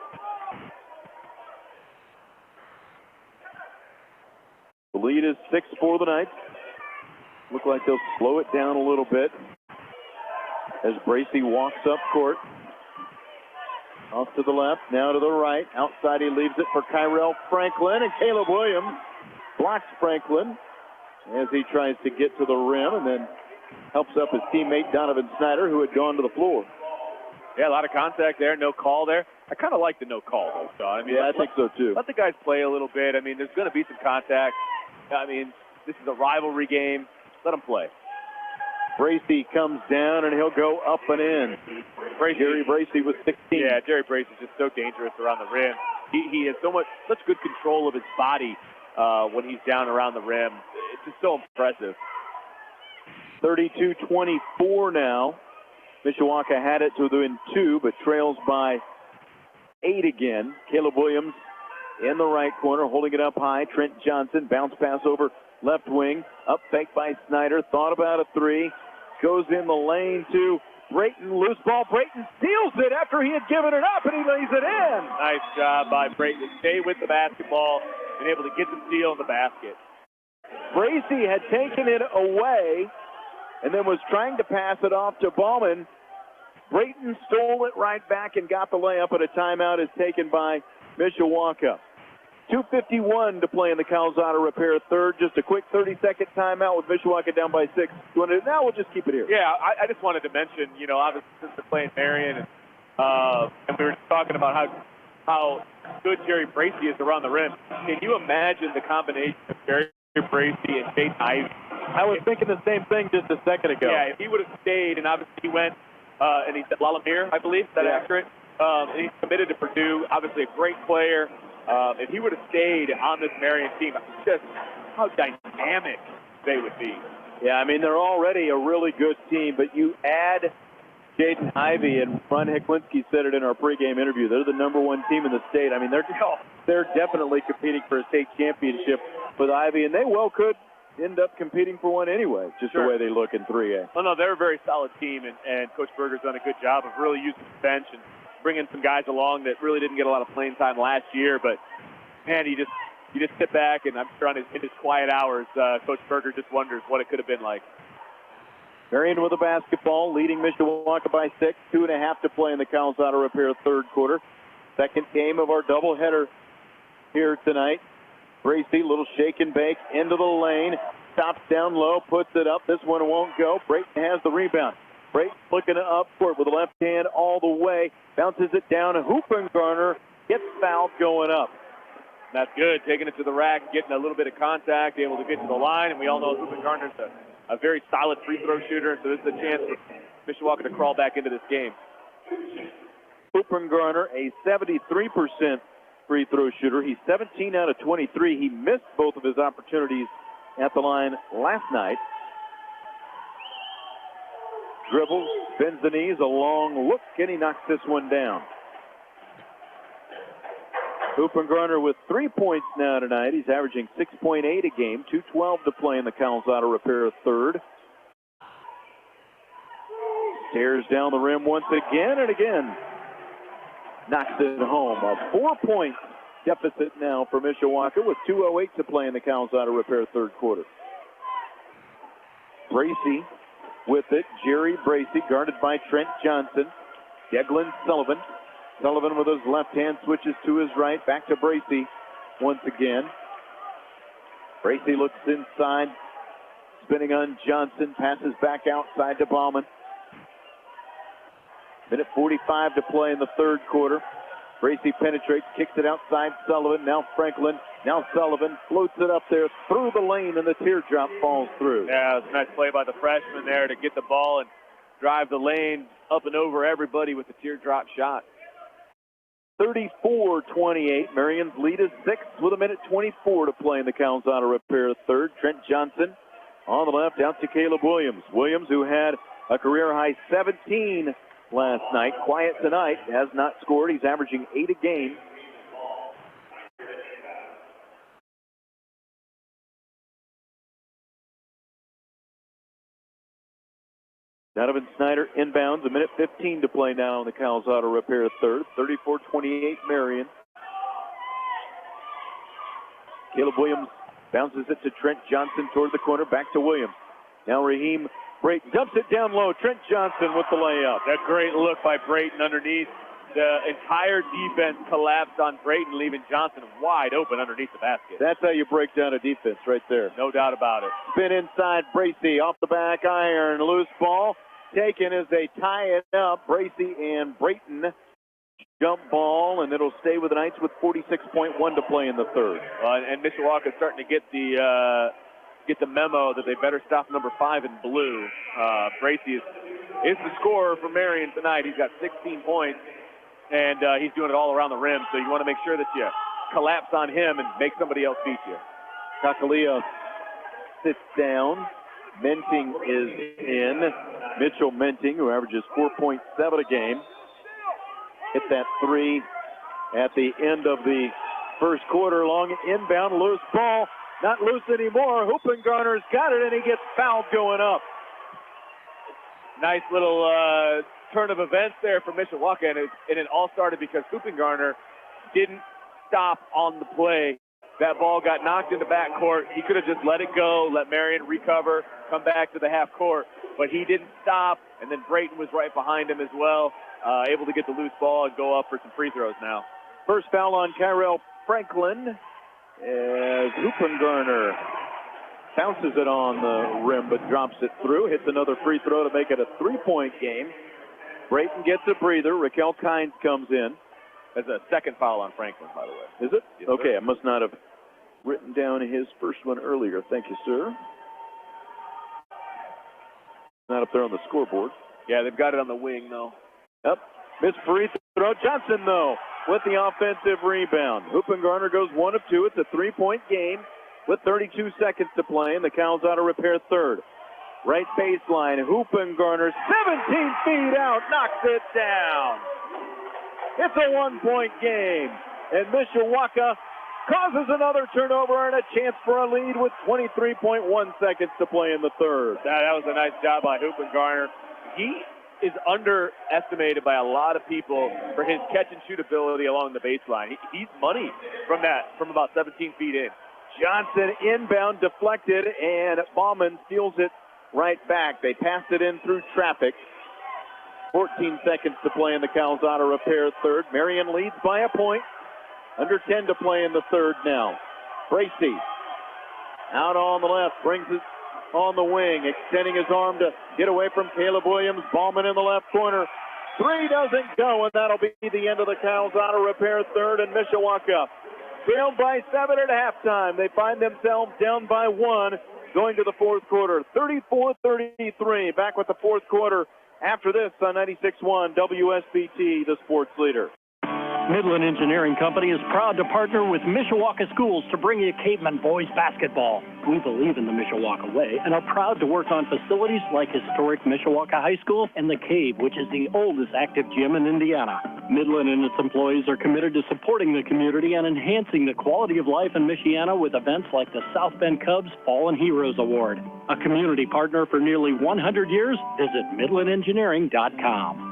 The lead is 6 for the night. Look like they'll slow it down a little bit as Bracey walks up court. Off to the left, now to the right. Outside he leaves it for Kyrell Franklin, and Caleb Williams blocks Franklin as he tries to get to the rim and then helps up his teammate Donovan Snyder, who had gone to the floor. Yeah, a lot of contact there, no call there. I kind of like the no call, though, Sean. I mean, yeah, I think so, too. Let the guys play a little bit. I mean, there's going to be some contact. I mean, this is a rivalry game. Let them play. Bracey comes down, and he'll go up and in. Jerry Bracey was 16. Yeah, Jerry Bracey is just so dangerous around the rim. He has such good control of his body when he's down around the rim. It's just so impressive. 32-24 now. Mishawaka had it to within 2, but trails by 8 again. Caleb Williams in the right corner, holding it up high. Trent Johnson, bounce pass over left wing. Up fake by Snyder. Thought about a 3. Goes in the lane to Brayton. Loose ball. Brayton steals it after he had given it up, and he lays it in. Nice job by Brayton to stay with the basketball and able to get the steal in the basket. Bracey had taken it away and then was trying to pass it off to Bauman. Brayton stole it right back and got the layup, and a timeout is taken by Mishawaka. 2:51 to play in the Cowles Auto Repair third. Just a quick 30-second timeout with Mishawaka down by 6. Now we'll just keep it here. Yeah, I just wanted to mention, obviously since they're playing Marian, and we were talking about how good Jerry Bracey is around the rim. Can you imagine the combination of Jerry Bracey and Jaden Ivey? I was thinking the same thing just a second ago. Yeah, if he would have stayed, and obviously he went, and he's at Lalamere, I believe. Is that accurate? And he's committed to Purdue. Obviously a great player. If he would have stayed on this Marian team, just how dynamic they would be. Yeah, I mean, they're already a really good team, but you add Jaden Ivey, and Ron Heklinski said it in our pregame interview. They're the #1 team in the state. I mean, they're definitely competing for a state championship with Ivey, and they well could end up competing for one anyway, just the way they look in 3A. Oh, no, they're a very solid team, and Coach Berger's done a good job of really using the bench and bringing some guys along that really didn't get a lot of playing time last year. But, man, you just sit back, and I'm sure in his quiet hours, Coach Berger just wonders what it could have been like. Marian with the basketball, leading Mishawaka by 6. 2.5 to play in the Cowles Auto Repair third quarter. Second game of our doubleheader here tonight. Bracey, little shake and bake into the lane. Stops down low, puts it up. This one won't go. Brayton has the rebound. Brayton looking up court with the left hand all the way. Bounces it down. Hoopengarner gets fouled going up. That's good. Taking it to the rack, getting a little bit of contact, able to get to the line. And we all know Hoopengarner's a very solid free throw shooter. So this is a chance for Mishawaka to crawl back into this game. Hoopengarner, a 73% free throw shooter. He's 17 out of 23. He missed both of his opportunities at the line last night. Dribbles, bends the knees, a long look, and he knocks this one down. Hoopengarner with 3 points now tonight. He's averaging 6.8 a game. 2:12 to play in the Cowles Auto Repair third. Tears down the rim once again and again. Knocks it home. A 4-point deficit now for Mishawaka with 2:08 to play in the Cowles Auto Repair third quarter. Bracey with it. Jerry Bracey guarded by Trent Johnson. Declan Sullivan. Sullivan with his left hand switches to his right. Back to Bracey once again. Bracey looks inside. Spinning on Johnson. Passes back outside to Bauman. Minute 45 to play in the third quarter. Bracey penetrates, kicks it outside Sullivan. Now Franklin. Now Sullivan floats it up there through the lane, and the teardrop falls through. Yeah, it's a nice play by the freshman there to get the ball and drive the lane up and over everybody with the teardrop shot. 34-28. Marian's lead is 6 with a minute 24 to play in the Cowles Auto Repair third. Trent Johnson On the left, out to Caleb Williams. Williams, who had a career-high 17 last night. Quiet tonight, has not scored. He's averaging 8 a game. Donovan Snyder inbounds. 1:15 to play now in the Cowles Auto Repair third. 34-28 Marian. Caleb Williams bounces it to Trent Johnson toward the corner. Back to Williams. Now Raheem Brayton dumps it down low. Trent Johnson with the layup. A great look by Brayton underneath. The entire defense collapsed on Brayton, leaving Johnson wide open underneath the basket. That's how you break down a defense right there. No doubt about it. Spin inside Bracey. Off the back iron. Loose ball. Taken as they tie it up. Bracey and Brayton jump ball, and it'll stay with the Knights with 46.1 to play in the third. And Mishawaka is starting to get the memo that they better stop number 5 in blue. Bracey is the scorer for Marian tonight. He's got 16 points, and he's doing it all around the rim. So you want to make sure that you collapse on him and make somebody else beat you. Takalia sits down. Menting is in. Mitchell Menting, who averages 4.7 a game, hit that 3 at the end of the first quarter. Long inbound, loose ball. Not loose anymore. Hoopengarner's got it, and he gets fouled going up. Nice little turn of events there for Mishawaka, and it all started because Hoopengarner didn't stop on the play. That ball got knocked into backcourt. He could have just let it go, let Marian recover, come back to the half court, but he didn't stop, and then Brayton was right behind him as well, able to get the loose ball and go up for some free throws now. First foul on Kyrell Franklin as Hoopengarner bounces it on the rim but drops it through. Hits another free throw to make it a 3-point game. Brayton gets a breather. Raquel Kynes comes in. That's a second foul on Franklin, by the way. Is it? Yes, okay, sir. I must not have written down his first one earlier. Thank you, sir. Not up there on the scoreboard. Yeah, they've got it on the wing, though. Yep. Missed free throw. Johnson, though, with the offensive rebound. Hoopengarner goes 1 of 2. It's a 3-point game with 32 seconds to play, and the Cowles Auto Repair third. Right baseline. Hoopengarner, 17 feet out, knocks it down. It's a 1-point game, and Mishawaka causes another turnover and a chance for a lead with 23.1 seconds to play in the third. That was a nice job by Hoopengarner. He is underestimated by a lot of people for his catch-and-shoot ability along the baseline. He's money from about 17 feet in. Johnson inbound, deflected, and Bauman steals it right back. They passed it in through traffic. 14 seconds to play in the Cowles Auto Repair third. Marian leads by a point. Under 10 to play in the third now. Bracey out on the left, brings it on the wing, extending his arm to get away from Caleb Williams. Ballman in the left corner. 3 doesn't go, and that'll be the end of the Cowles Auto Repair third. And Mishawaka trailed by 7 at halftime. They find themselves down by 1 going to the fourth quarter. 34-33. Back with the fourth quarter after this on 96.1 WSBT, the sports leader. Midland Engineering Company is proud to partner with Mishawaka Schools to bring you Caveman boys basketball. We believe in the Mishawaka way and are proud to work on facilities like historic Mishawaka High School and the Cave, which is the oldest active gym in Indiana. Midland and its employees are committed to supporting the community and enhancing the quality of life in Michiana with events like the South Bend Cubs Fallen Heroes Award. A community partner for nearly 100 years, visit MidlandEngineering.com.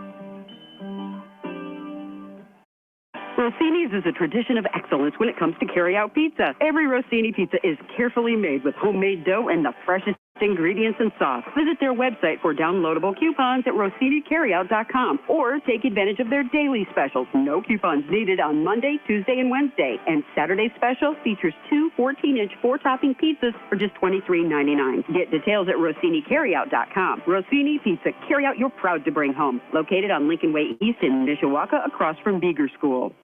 Rossini's is a tradition of excellence when it comes to carry-out pizza. Every Rossini pizza is carefully made with homemade dough and the freshest ingredients and sauce. Visit their website for downloadable coupons at rossinicarryout.com or take advantage of their daily specials. No coupons needed on Monday, Tuesday, and Wednesday. And Saturday's special features 2 14-inch 4-topping pizzas for just $23.99. Get details at rossinicarryout.com. Rossini Pizza, carry out you're proud to bring home. Located on Lincoln Way East in Mishawaka, across from Beeger School.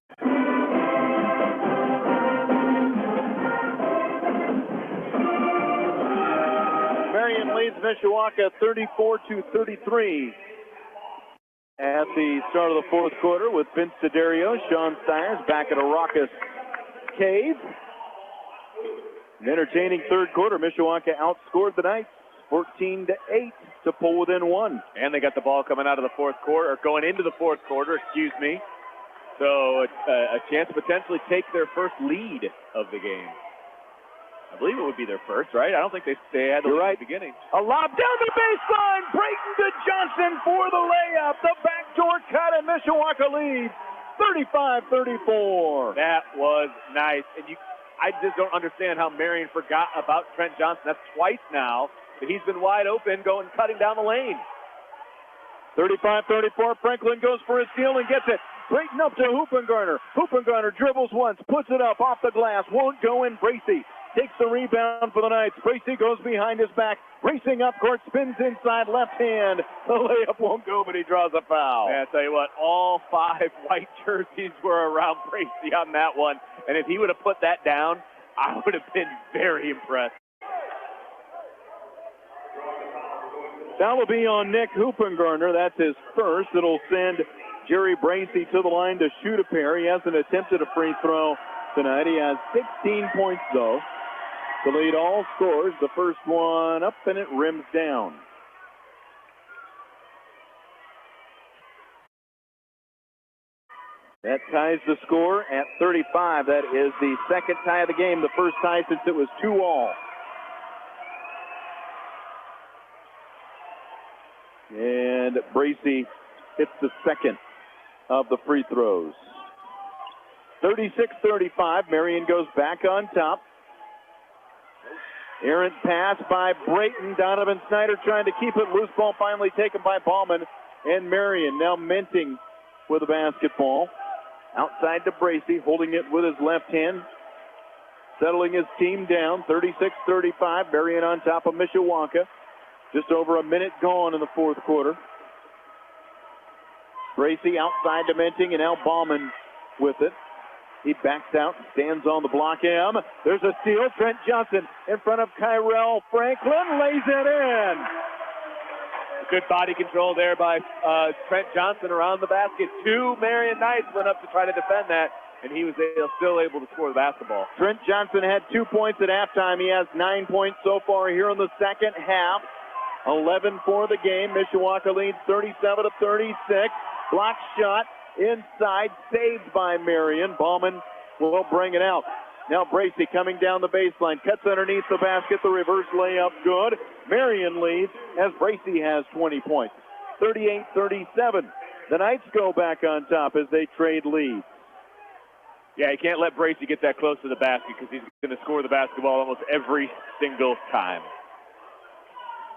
Marian leads Mishawaka 34-33 at the start of the fourth quarter with Vince D'Addario, Sean Stiers back at a raucous Cave. An entertaining third quarter. Mishawaka outscored the Knights 14-8 to pull within one. And they got the ball coming out of the fourth quarter, or going into the fourth quarter, excuse me. So a chance to potentially take their first lead of the game. I believe it would be their first, right? I don't think they had the lead at the beginning. A lob down the baseline. Brayton to Johnson for the layup. The backdoor cut, and Mishawaka leads 35-34. That was nice. And I just don't understand how Marian forgot about Trent Johnson. That's twice now that he's been wide open, cutting down the lane. 35-34. Franklin goes for a steal and gets it. Brayton up to Hoopengarner. Hoopengarner dribbles once, puts it up off the glass, won't go in. Bracey takes the rebound for the Knights. Bracey goes behind his back, racing up court, spins inside, left hand. The layup won't go, but he draws a foul. Yeah, I tell you what, all 5 white jerseys were around Bracey on that one. And if he would have put that down, I would have been very impressed. That will be on Nick Hoopengarner. That's his first. It'll send Jerry Bracey to the line to shoot a pair. He hasn't attempted a free throw tonight. He has 16 points, though, to lead all scorers. The first one up, and it rims down. That ties the score at 35. That is the second tie of the game, the first tie since it was 2-all. And Bracey hits the second of the free throws. 36-35. Marian goes back on top. Errant pass by Brayton. Donovan Snyder trying to keep it loose. Ball finally taken by Ballman. And Marian now minting with a basketball. Outside to Bracey, holding it with his left hand. Settling his team down. 36-35. Marian on top of Mishawaka. Just over a minute gone in the fourth quarter. Bracey outside to Minting, and now Ballman with it. He backs out, stands on the block. There's a steal. Trent Johnson in front of Kyrell Franklin, lays it in. Good body control there by Trent Johnson around the basket. 2 Marian Knights went up to try to defend that, and he was still able to score the basketball. Trent Johnson had 2 points at halftime. He has 9 points so far here in the second half. 11 for the game. Mishawaka leads 37-36. Block shot inside, saved by Marian. Ballman will bring it out. Now Bracey coming down the baseline, cuts underneath the basket. The reverse layup good. Marian leads as Bracey has 20 points. 38-37. The Knights go back on top as they trade leads. Yeah, you can't let Bracey get that close to the basket because he's going to score the basketball almost every single time.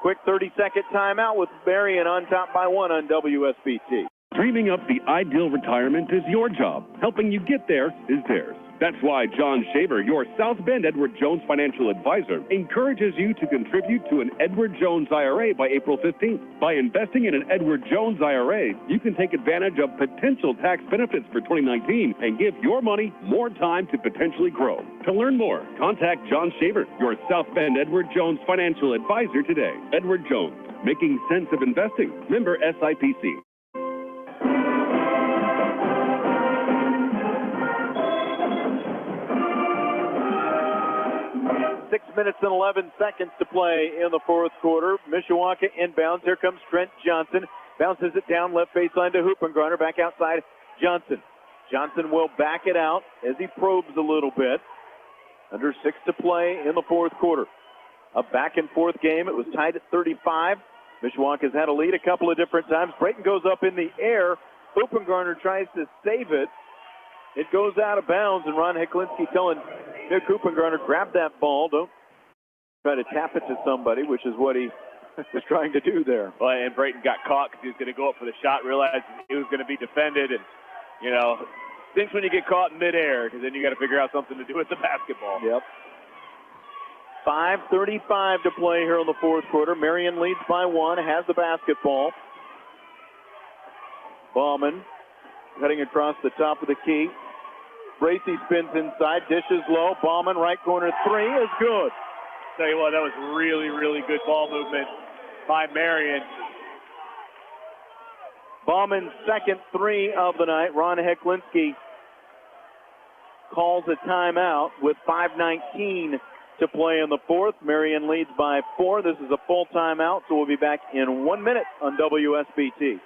Quick 30-second timeout with Marian on top by 1 on WSBT. Dreaming up the ideal retirement is your job. Helping you get there is theirs. That's why John Shaver, your South Bend Edward Jones financial advisor, encourages you to contribute to an Edward Jones IRA by April 15th. By investing in an Edward Jones IRA, you can take advantage of potential tax benefits for 2019 and give your money more time to potentially grow. To learn more, contact John Shaver, your South Bend Edward Jones financial advisor today. Edward Jones, making sense of investing. Member SIPC. 6 minutes and 11 seconds to play in the fourth quarter. Mishawaka inbounds. Here comes Trent Johnson. Bounces it down left baseline to Hoopengarner. Back outside, Johnson. Johnson will back it out as he probes a little bit. Under 6 to play in the fourth quarter. A back and forth game. It was tied at 35. Mishawaka's had a lead a couple of different times. Brayton goes up in the air. Hoopengarner tries to save it. It goes out of bounds, and Ron Heklinski telling Nick Hoopengarner, grab that ball. Don't try to tap it to somebody, which is what he was trying to do there. Well, and Brayton got caught because he was going to go up for the shot, realized he was going to be defended. And, you know, stinks when you get caught in midair because then you got to figure out something to do with the basketball. Yep. 5:35 to play here in the fourth quarter. Marian leads by 1, has the basketball. Ballman cutting across the top of the key. Bracey spins inside, dishes low. Ballman, right corner 3 is good. Tell you what, that was really, really good ball movement by Marian. Ballman's second 3 of the night. Ron Heklinski calls a timeout with 5:19 to play in the fourth. Marian leads by 4. This is a full timeout, so we'll be back in 1 minute on WSBT.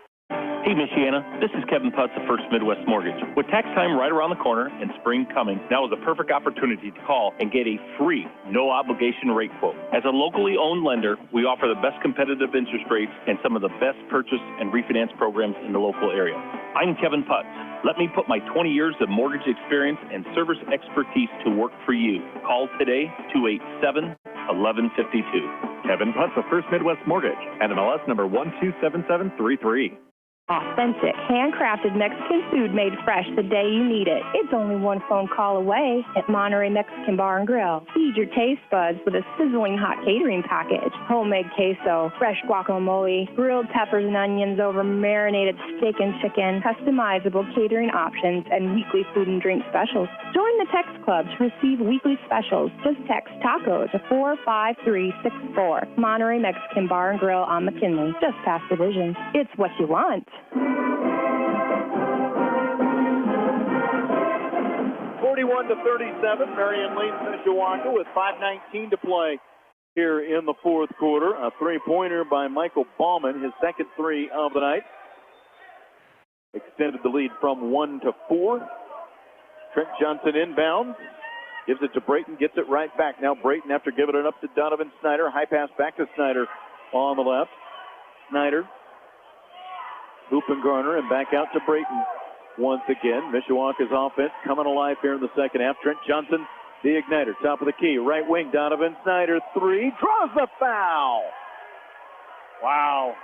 Hey, Michiana, this is Kevin Putz of First Midwest Mortgage. With tax time right around the corner and spring coming, now is a perfect opportunity to call and get a free, no-obligation rate quote. As a locally owned lender, we offer the best competitive interest rates and some of the best purchase and refinance programs in the local area. I'm Kevin Putz. Let me put my 20 years of mortgage experience and service expertise to work for you. Call today, 287-1152. Kevin Putz of First Midwest Mortgage, NMLS number 127733. Authentic, handcrafted Mexican food made fresh the day you need it. It's only one phone call away at Monterey Mexican Bar and Grill. Feed your taste buds with a sizzling hot catering package. Homemade queso, fresh guacamole, grilled peppers and onions over marinated steak and chicken, customizable catering options, and weekly food and drink specials. Join the text club to receive weekly specials. Just text TACO to 45364. Monterey Mexican Bar and Grill on McKinley, just past Division. It's what you want. 41-37, Marian leads Mishawaka with 5:19 to play here in the fourth quarter. A three-pointer by Michael Bauman, his second 3 of the night. Extended the lead from 1 to 4. Trent Johnson inbounds, gives it to Brayton, gets it right back. Now Brayton, after giving it up to Donovan Snyder, high pass back to Snyder on the left. Snyder, Garner, and back out to Brayton once again. Mishawaka's offense coming alive here in the second half. Trent Johnson, the igniter, top of the key, right wing. Donovan Snyder, 3, draws the foul. Wow.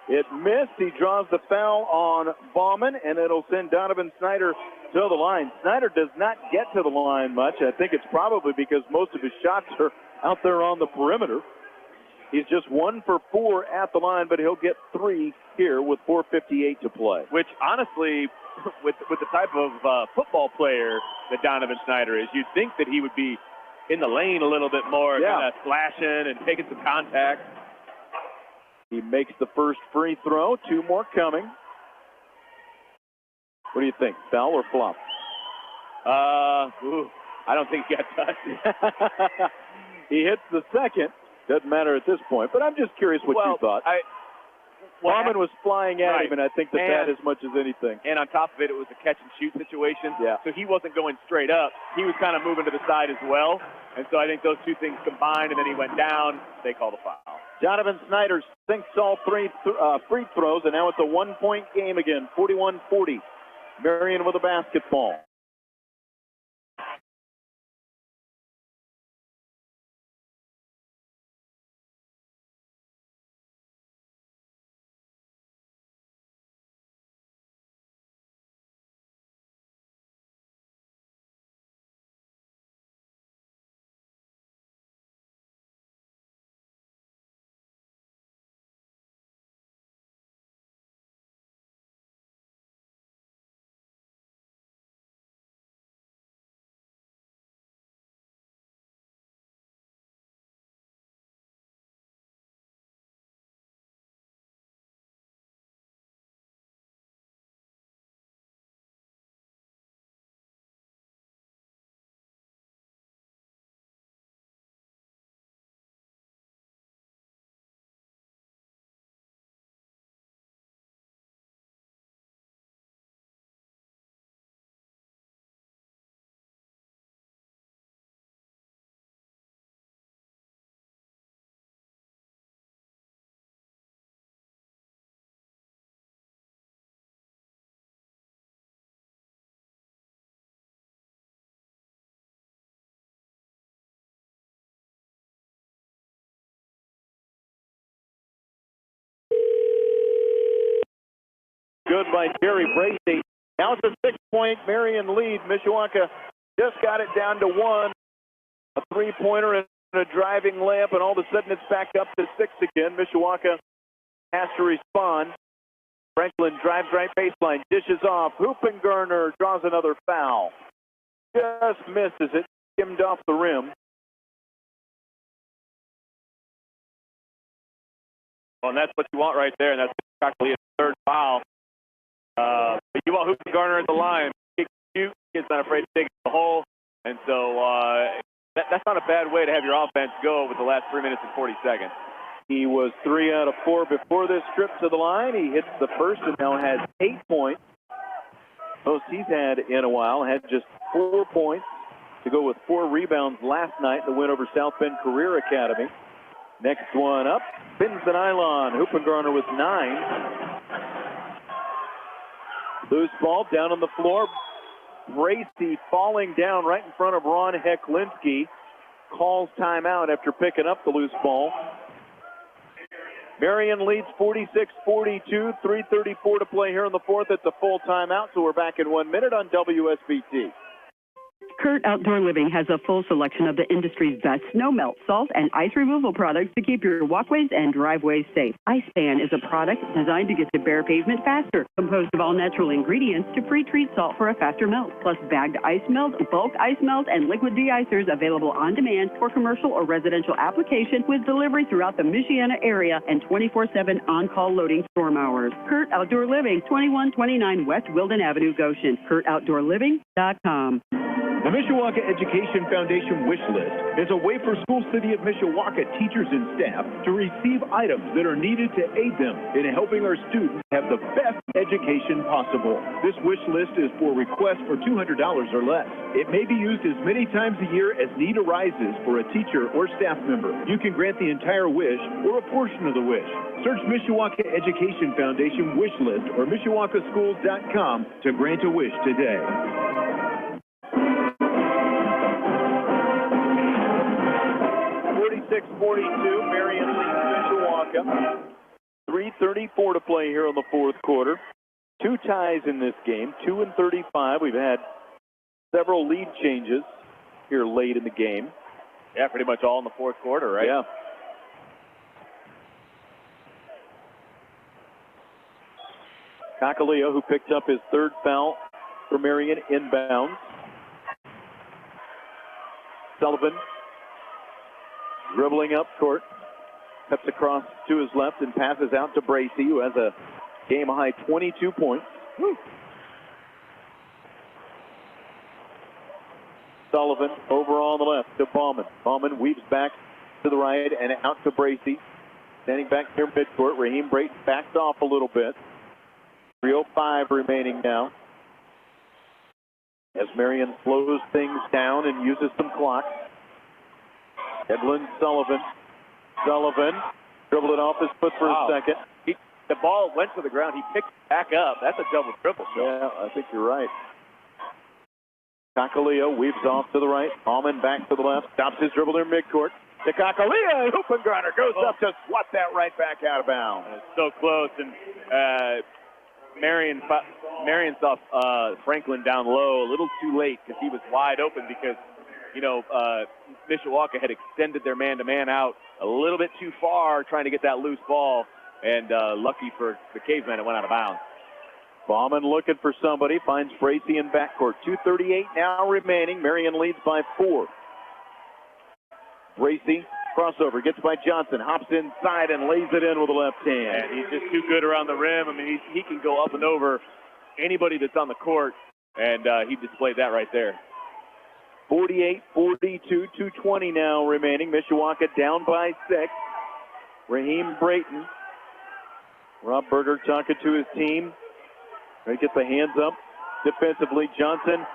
It missed. He draws the foul on Bauman, and it'll send Donovan Snyder to the line. Snyder does not get to the line much. I think it's probably because most of his shots are out there on the perimeter. He's just 1 for 4 at the line, but he'll get 3 here with 4:58 to play. Which, honestly, with the type of football player that Donovan Snyder is, you'd think that he would be in the lane a little bit more, kind of slashing and taking some contact. He makes the first free throw. 2 more coming. What do you think, foul or flop? I don't think he got touched. He hits the second. Doesn't matter at this point, but I'm just curious what you thought. Bauman was flying at him, and I think that as much as anything. And on top of it, it was a catch-and-shoot situation. Yeah. So he wasn't going straight up. He was kind of moving to the side as well. And so I think those two things combined, and then he went down. They called a foul. Donovan Snyder sinks all 3 free throws, and now it's a 1-point game again, 41-40. Marian with a basketball. Good by Jerry Bracey. Now it's a 6-point Marian lead. Mishawaka just got it down to 1. A 3-pointer and a driving layup, and all of a sudden it's back up to 6 again. Mishawaka has to respond. Franklin drives right baseline, dishes off. Garner draws another foul. Just misses it, skimmed off the rim. Well, and that's what you want right there, and that's practically a 3rd foul. But you want Garner at the line. Kick, shoot. Kid's not afraid to take it to the hole. And so that's not a bad way to have your offense go with the last 3 minutes and 40 seconds. He was 3 out of 4 before this trip to the line. He hits the first and now has 8 points. Most he's had in a while. Had just 4 points to go with 4 rebounds last night in the win over South Bend Career Academy. Next one up, spins the nylon. Hoopengarner with 9. Loose ball down on the floor. Bracey falling down right in front of Ron Hecklinski. Calls timeout after picking up the loose ball. Marian leads 46-42, 3:34 to play here in the fourth. It's a full timeout, so we're back in 1 minute on WSBT. Kurt Outdoor Living has a full selection of the industry's best snow melt, salt, and ice removal products to keep your walkways and driveways safe. Ice-Span is a product designed to get to bare pavement faster, composed of all natural ingredients to pre-treat salt for a faster melt, plus bagged ice melt, bulk ice melt, and liquid de-icers available on demand for commercial or residential application with delivery throughout the Michiana area and 24/7 on-call loading storm hours. Kurt Outdoor Living, 2129 West Wilden Avenue, Goshen. KurtOutdoorLiving.com. The Mishawaka Education Foundation wish list is a way for School City of Mishawaka teachers and staff to receive items that are needed to aid them in helping our students have the best education possible. This wish list is for requests for $200 or less. It may be used as many times a year as need arises for a teacher or staff member. You can grant the entire wish or a portion of the wish. Search Mishawaka Education Foundation wish list or MishawakaSchools.com to grant a wish today. 46-42, Marian leads Mishawaka. 3:34 to play here in the fourth quarter. 2 ties in this game, 2 and 35. We've had several lead changes here late in the game. Yeah, pretty much all in the fourth quarter, right? Yeah. Kakalea, who picked up his 3rd foul for Marian, inbounds. Sullivan dribbling up court, cuts across to his left and passes out to Bracey, who has a game-high 22 points. Woo. Sullivan over on the left to Bauman. Bauman weaves back to the right and out to Bracey. Standing back near midcourt, Raheem Brayton backs off a little bit. 3:05 remaining now, as Marian slows things down and uses some clock. Edlin Sullivan. Sullivan dribbled it off his foot for a second. The ball went to the ground. He picked it back up. That's a double triple. Yeah, I think you're right. Kakalea weaves off to the right. Alman back to the left. Stops his dribble near midcourt. To Kakalea. Hoopengarner goes up to swat that right back out of bounds. It's so close. And Marian saw Franklin down low a little too late because he was wide open because, Mishawaka had extended their man-to-man out a little bit too far trying to get that loose ball. And lucky for the Cavemen, it went out of bounds. Bauman looking for somebody, finds Bracey in backcourt. 2:38 now remaining. Marian leads by 4. Bracey, crossover, gets by Johnson, hops inside and lays it in with the left hand. And he's just too good around the rim. I mean, he can go up and over anybody that's on the court, and he displayed that right there. 48-42, 2:20 now remaining. Mishawaka down by 6. Raheem Brayton. Rob Berger talking to his team. Ready to get the hands up defensively. Johnson.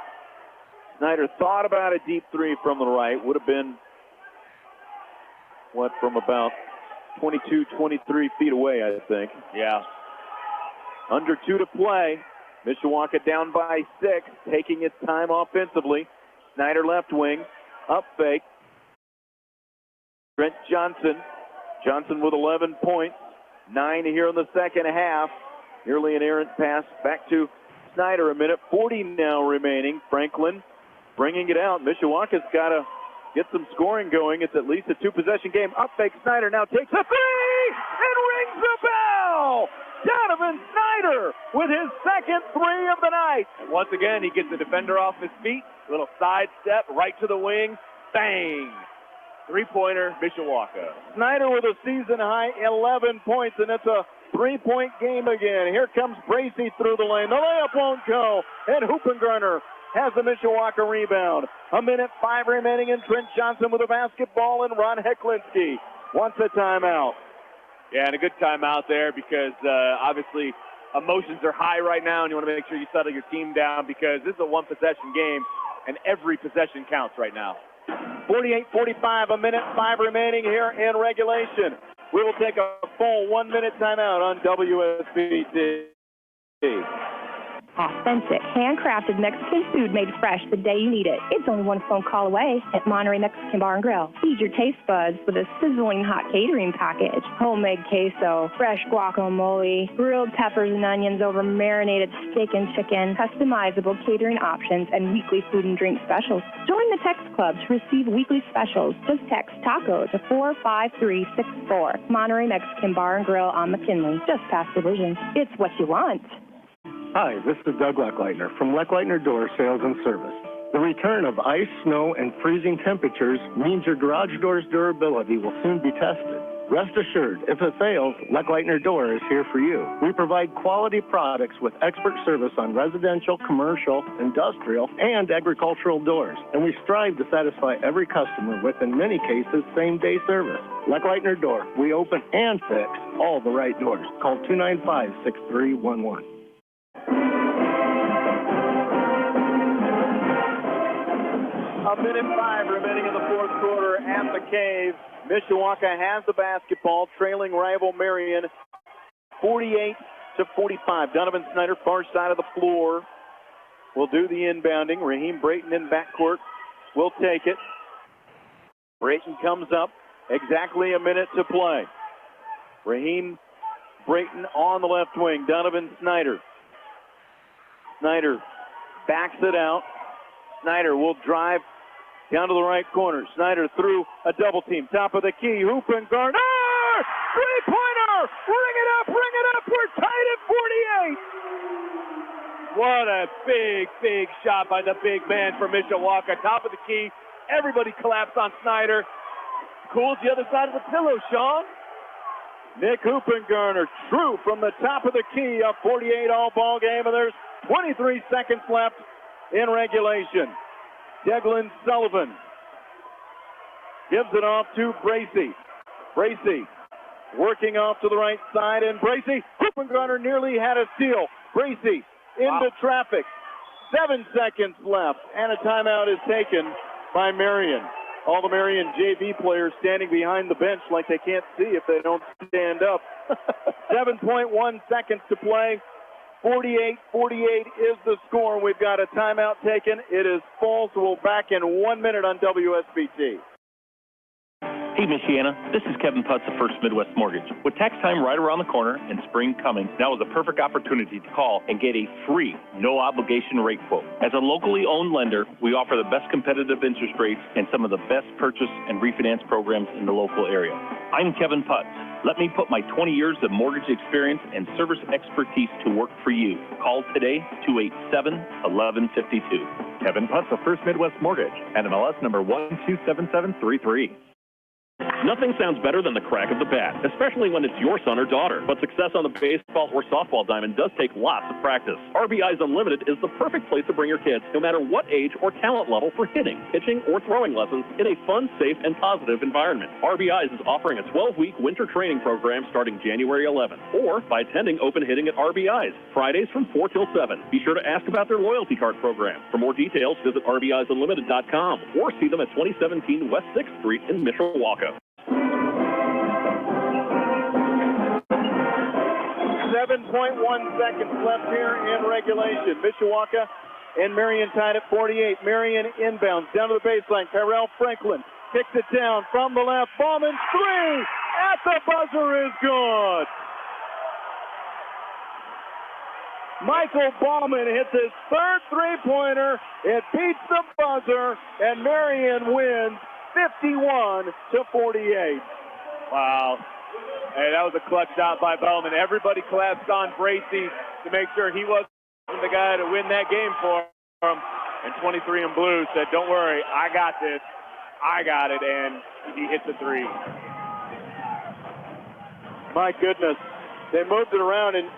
Snyder thought about a deep 3 from the right. Would have been, from about 22, 23 feet away, I think. Yeah. Under 2 to play. Mishawaka down by 6, taking its time offensively. Snyder left wing, up fake. Trent Johnson. Johnson with 11 points. 9 here in the second half. Nearly an errant pass back to Snyder. 1:40 now remaining. Franklin bringing it out. Mishawaka's got to get some scoring going. It's at least a 2-possession game. Up fake. Snyder now takes a 3 and rings the bell. Donovan Snyder with his second 3 of the night. And once again, he gets the defender off his feet. A little side step right to the wing. Bang! 3-pointer, Mishawaka. Snyder with a season-high 11 points, and it's a 3-point game again. Here comes Bracey through the lane. The layup won't go, and Hoopengarner has the Mishawaka rebound. 1:05 remaining, and Trent Johnson with a basketball, and Ron Hecklinski wants a timeout. Yeah, and a good timeout there because obviously emotions are high right now, and you want to make sure you settle your team down because this is a one-possession game, and every possession counts right now. 48-45, 1:05 remaining here in regulation. We will take a full 1-minute timeout on WSBT. Authentic, handcrafted Mexican food made fresh the day you need it. It's only one phone call away at Monterey Mexican Bar and Grill. Feed your taste buds with a sizzling hot catering package. Homemade queso, fresh guacamole, grilled peppers and onions over marinated steak and chicken, customizable catering options, and weekly food and drink specials. Join the text club to receive weekly specials. Just text TACO to 45364. Monterey Mexican Bar and Grill on McKinley, just past Division. It's what you want. Hi, this is Doug Leckleitner from Leckleitner Door Sales and Service. The return of ice, snow, and freezing temperatures means your garage door's durability will soon be tested. Rest assured, if it fails, Leckleitner Door is here for you. We provide quality products with expert service on residential, commercial, industrial, and agricultural doors, and we strive to satisfy every customer with, in many cases, same-day service. Leckleitner Door, we open and fix all the right doors. Call 295-6311. 1:05 remaining in the fourth quarter at the Cave. Mishawaka has the basketball, trailing rival Marian 48-45. Donovan Snyder, far side of the floor, will do the inbounding. Raheem Brayton in backcourt will take it. Brayton comes up, exactly a minute to play. Raheem Brayton on the left wing. Donovan Snyder. Snyder backs it out. Snyder will drive down to the right corner. Snyder through a double team. Top of the key. Hoop and Garner. Three-pointer. Ring it up. We're tied at 48. What a big shot by the big man from Mishawaka. Top of the key. Everybody collapsed on Snyder. Cools the other side of the pillow, Sean. Nick Hoopengarner, true from the top of the key, a 48 all ball game, and there's 23 seconds left in regulation. Declan Sullivan gives it off to Bracey. Bracey working off to the right side, and Bracey, Hoopengarner nearly had a steal. Bracey into traffic. 7 seconds left, and a timeout is taken by Marian. All the Marian JV players standing behind the bench like they can't see if they don't stand up. 7.1 seconds to play. 48-48 is the score. We've got a timeout taken. It is full, so we'll back in 1 minute on WSBT. Hey, Michiana, this is Kevin Putz of First Midwest Mortgage. With tax time right around the corner and spring coming, now is the perfect opportunity to call and get a free, no-obligation rate quote. As a locally owned lender, we offer the best competitive interest rates and some of the best purchase and refinance programs in the local area. I'm Kevin Putz. Let me put my 20 years of mortgage experience and service expertise to work for you. Call today, 287-1152. Kevin Putz of First Midwest Mortgage, NMLS number 127733. Nothing sounds better than the crack of the bat, especially when it's your son or daughter. But success on the baseball or softball diamond does take lots of practice. RBI's Unlimited is the perfect place to bring your kids, no matter what age or talent level, for hitting, pitching, or throwing lessons in a fun, safe, and positive environment. RBI's is offering a 12-week winter training program starting January 11th, or by attending open hitting at RBI's, Fridays from 4 till 7. Be sure to ask about their loyalty card program. For more details, visit RBI'sunlimited.com or see them at 2017 West 6th Street in Mishawaka. 7.1 seconds left here in regulation. Mishawaka and Marian tied at 48. Marian inbounds down to the baseline. Tyrell Franklin kicks it down from the left. Ballman three at the buzzer is good. Michael Ballman hits his third three-pointer. It beats the buzzer, and Marian wins 51-48. Wow. Hey, that was a clutch shot by Bellman. Everybody collapsed on Bracey to make sure he wasn't the guy to win that game for him. And 23 in blue said, don't worry, I got this. I got it. And he hit the three. My goodness. They moved it around, and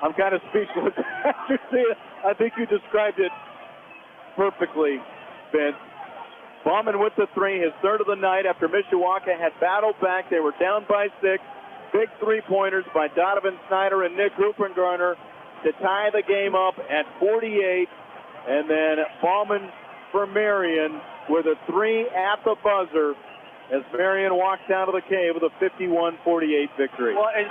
I'm kind of speechless after seeing it. I think you described it perfectly, Vince. Bauman with the three, his third of the night after Mishawaka had battled back. They were down by 6. Big three-pointers by Donovan Snyder and Nick Rupengarner to tie the game up at 48. And then Bauman for Marian with a 3 at the buzzer as Marian walks out of the cave with a 51-48 victory. Well, and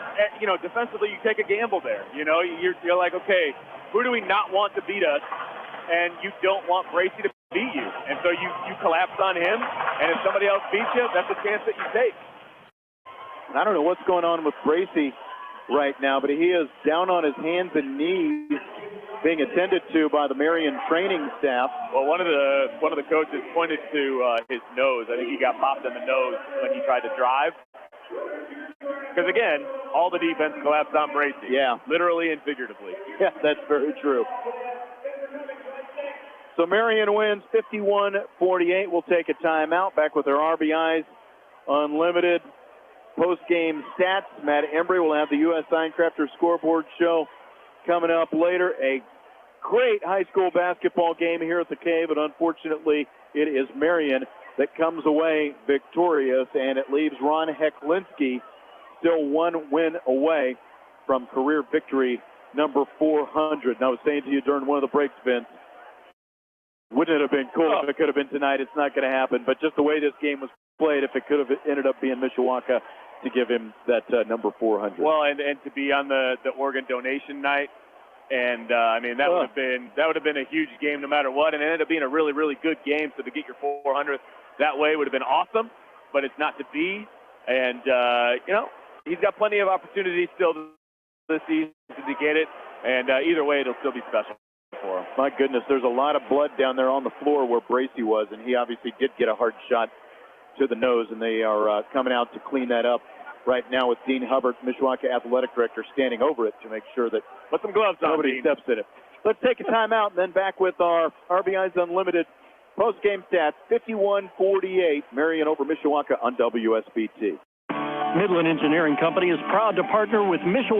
defensively, you take a gamble there. You're like, okay, who do we not want to beat us? And you don't want Bracy to beat you. And so you collapse on him, and if somebody else beats you, that's a chance that you take. And I don't know what's going on with Bracy right now, but he is down on his hands and knees being attended to by the Marian training staff. Well, one of the coaches pointed to his nose. I think he got popped in the nose when he tried to drive. Because, again, all the defense collapsed on Bracy. Yeah. Literally and figuratively. Yeah, that's very true. So Marian wins 51-48. We'll take a timeout. Back with our RBIs Unlimited post-game stats. Matt Embry will have the U.S. Signcrafters scoreboard show coming up later. A great high school basketball game here at the Cave, and unfortunately it is Marian that comes away victorious, and it leaves Ron Heklinski still one win away from career victory number 400. And I was saying to you during one of the breaks, Vince, wouldn't it have been cool if it could have been tonight? It's not going to happen, but just the way this game was played, if it could have ended up being Mishawaka to give him that number 400. Well, and to be on the Oregon donation night, and that would have been a huge game no matter what, and it ended up being a really, really good game. So to get your 400th that way would have been awesome, but it's not to be. And he's got plenty of opportunities still this season to get it, and either way, it'll still be special for him. My goodness, there's a lot of blood down there on the floor where Bracy was, and he obviously did get a hard shot to the nose, and they are coming out to clean that up right now with Dean Hubbard, Mishawaka Athletic Director, standing over it to make sure that put some gloves on, nobody steps in it. Let's take a timeout and then back with our RBIs Unlimited post-game stats. 51-48, Marian over Mishawaka on WSBT. Midland Engineering Company is proud to partner with Mishawaka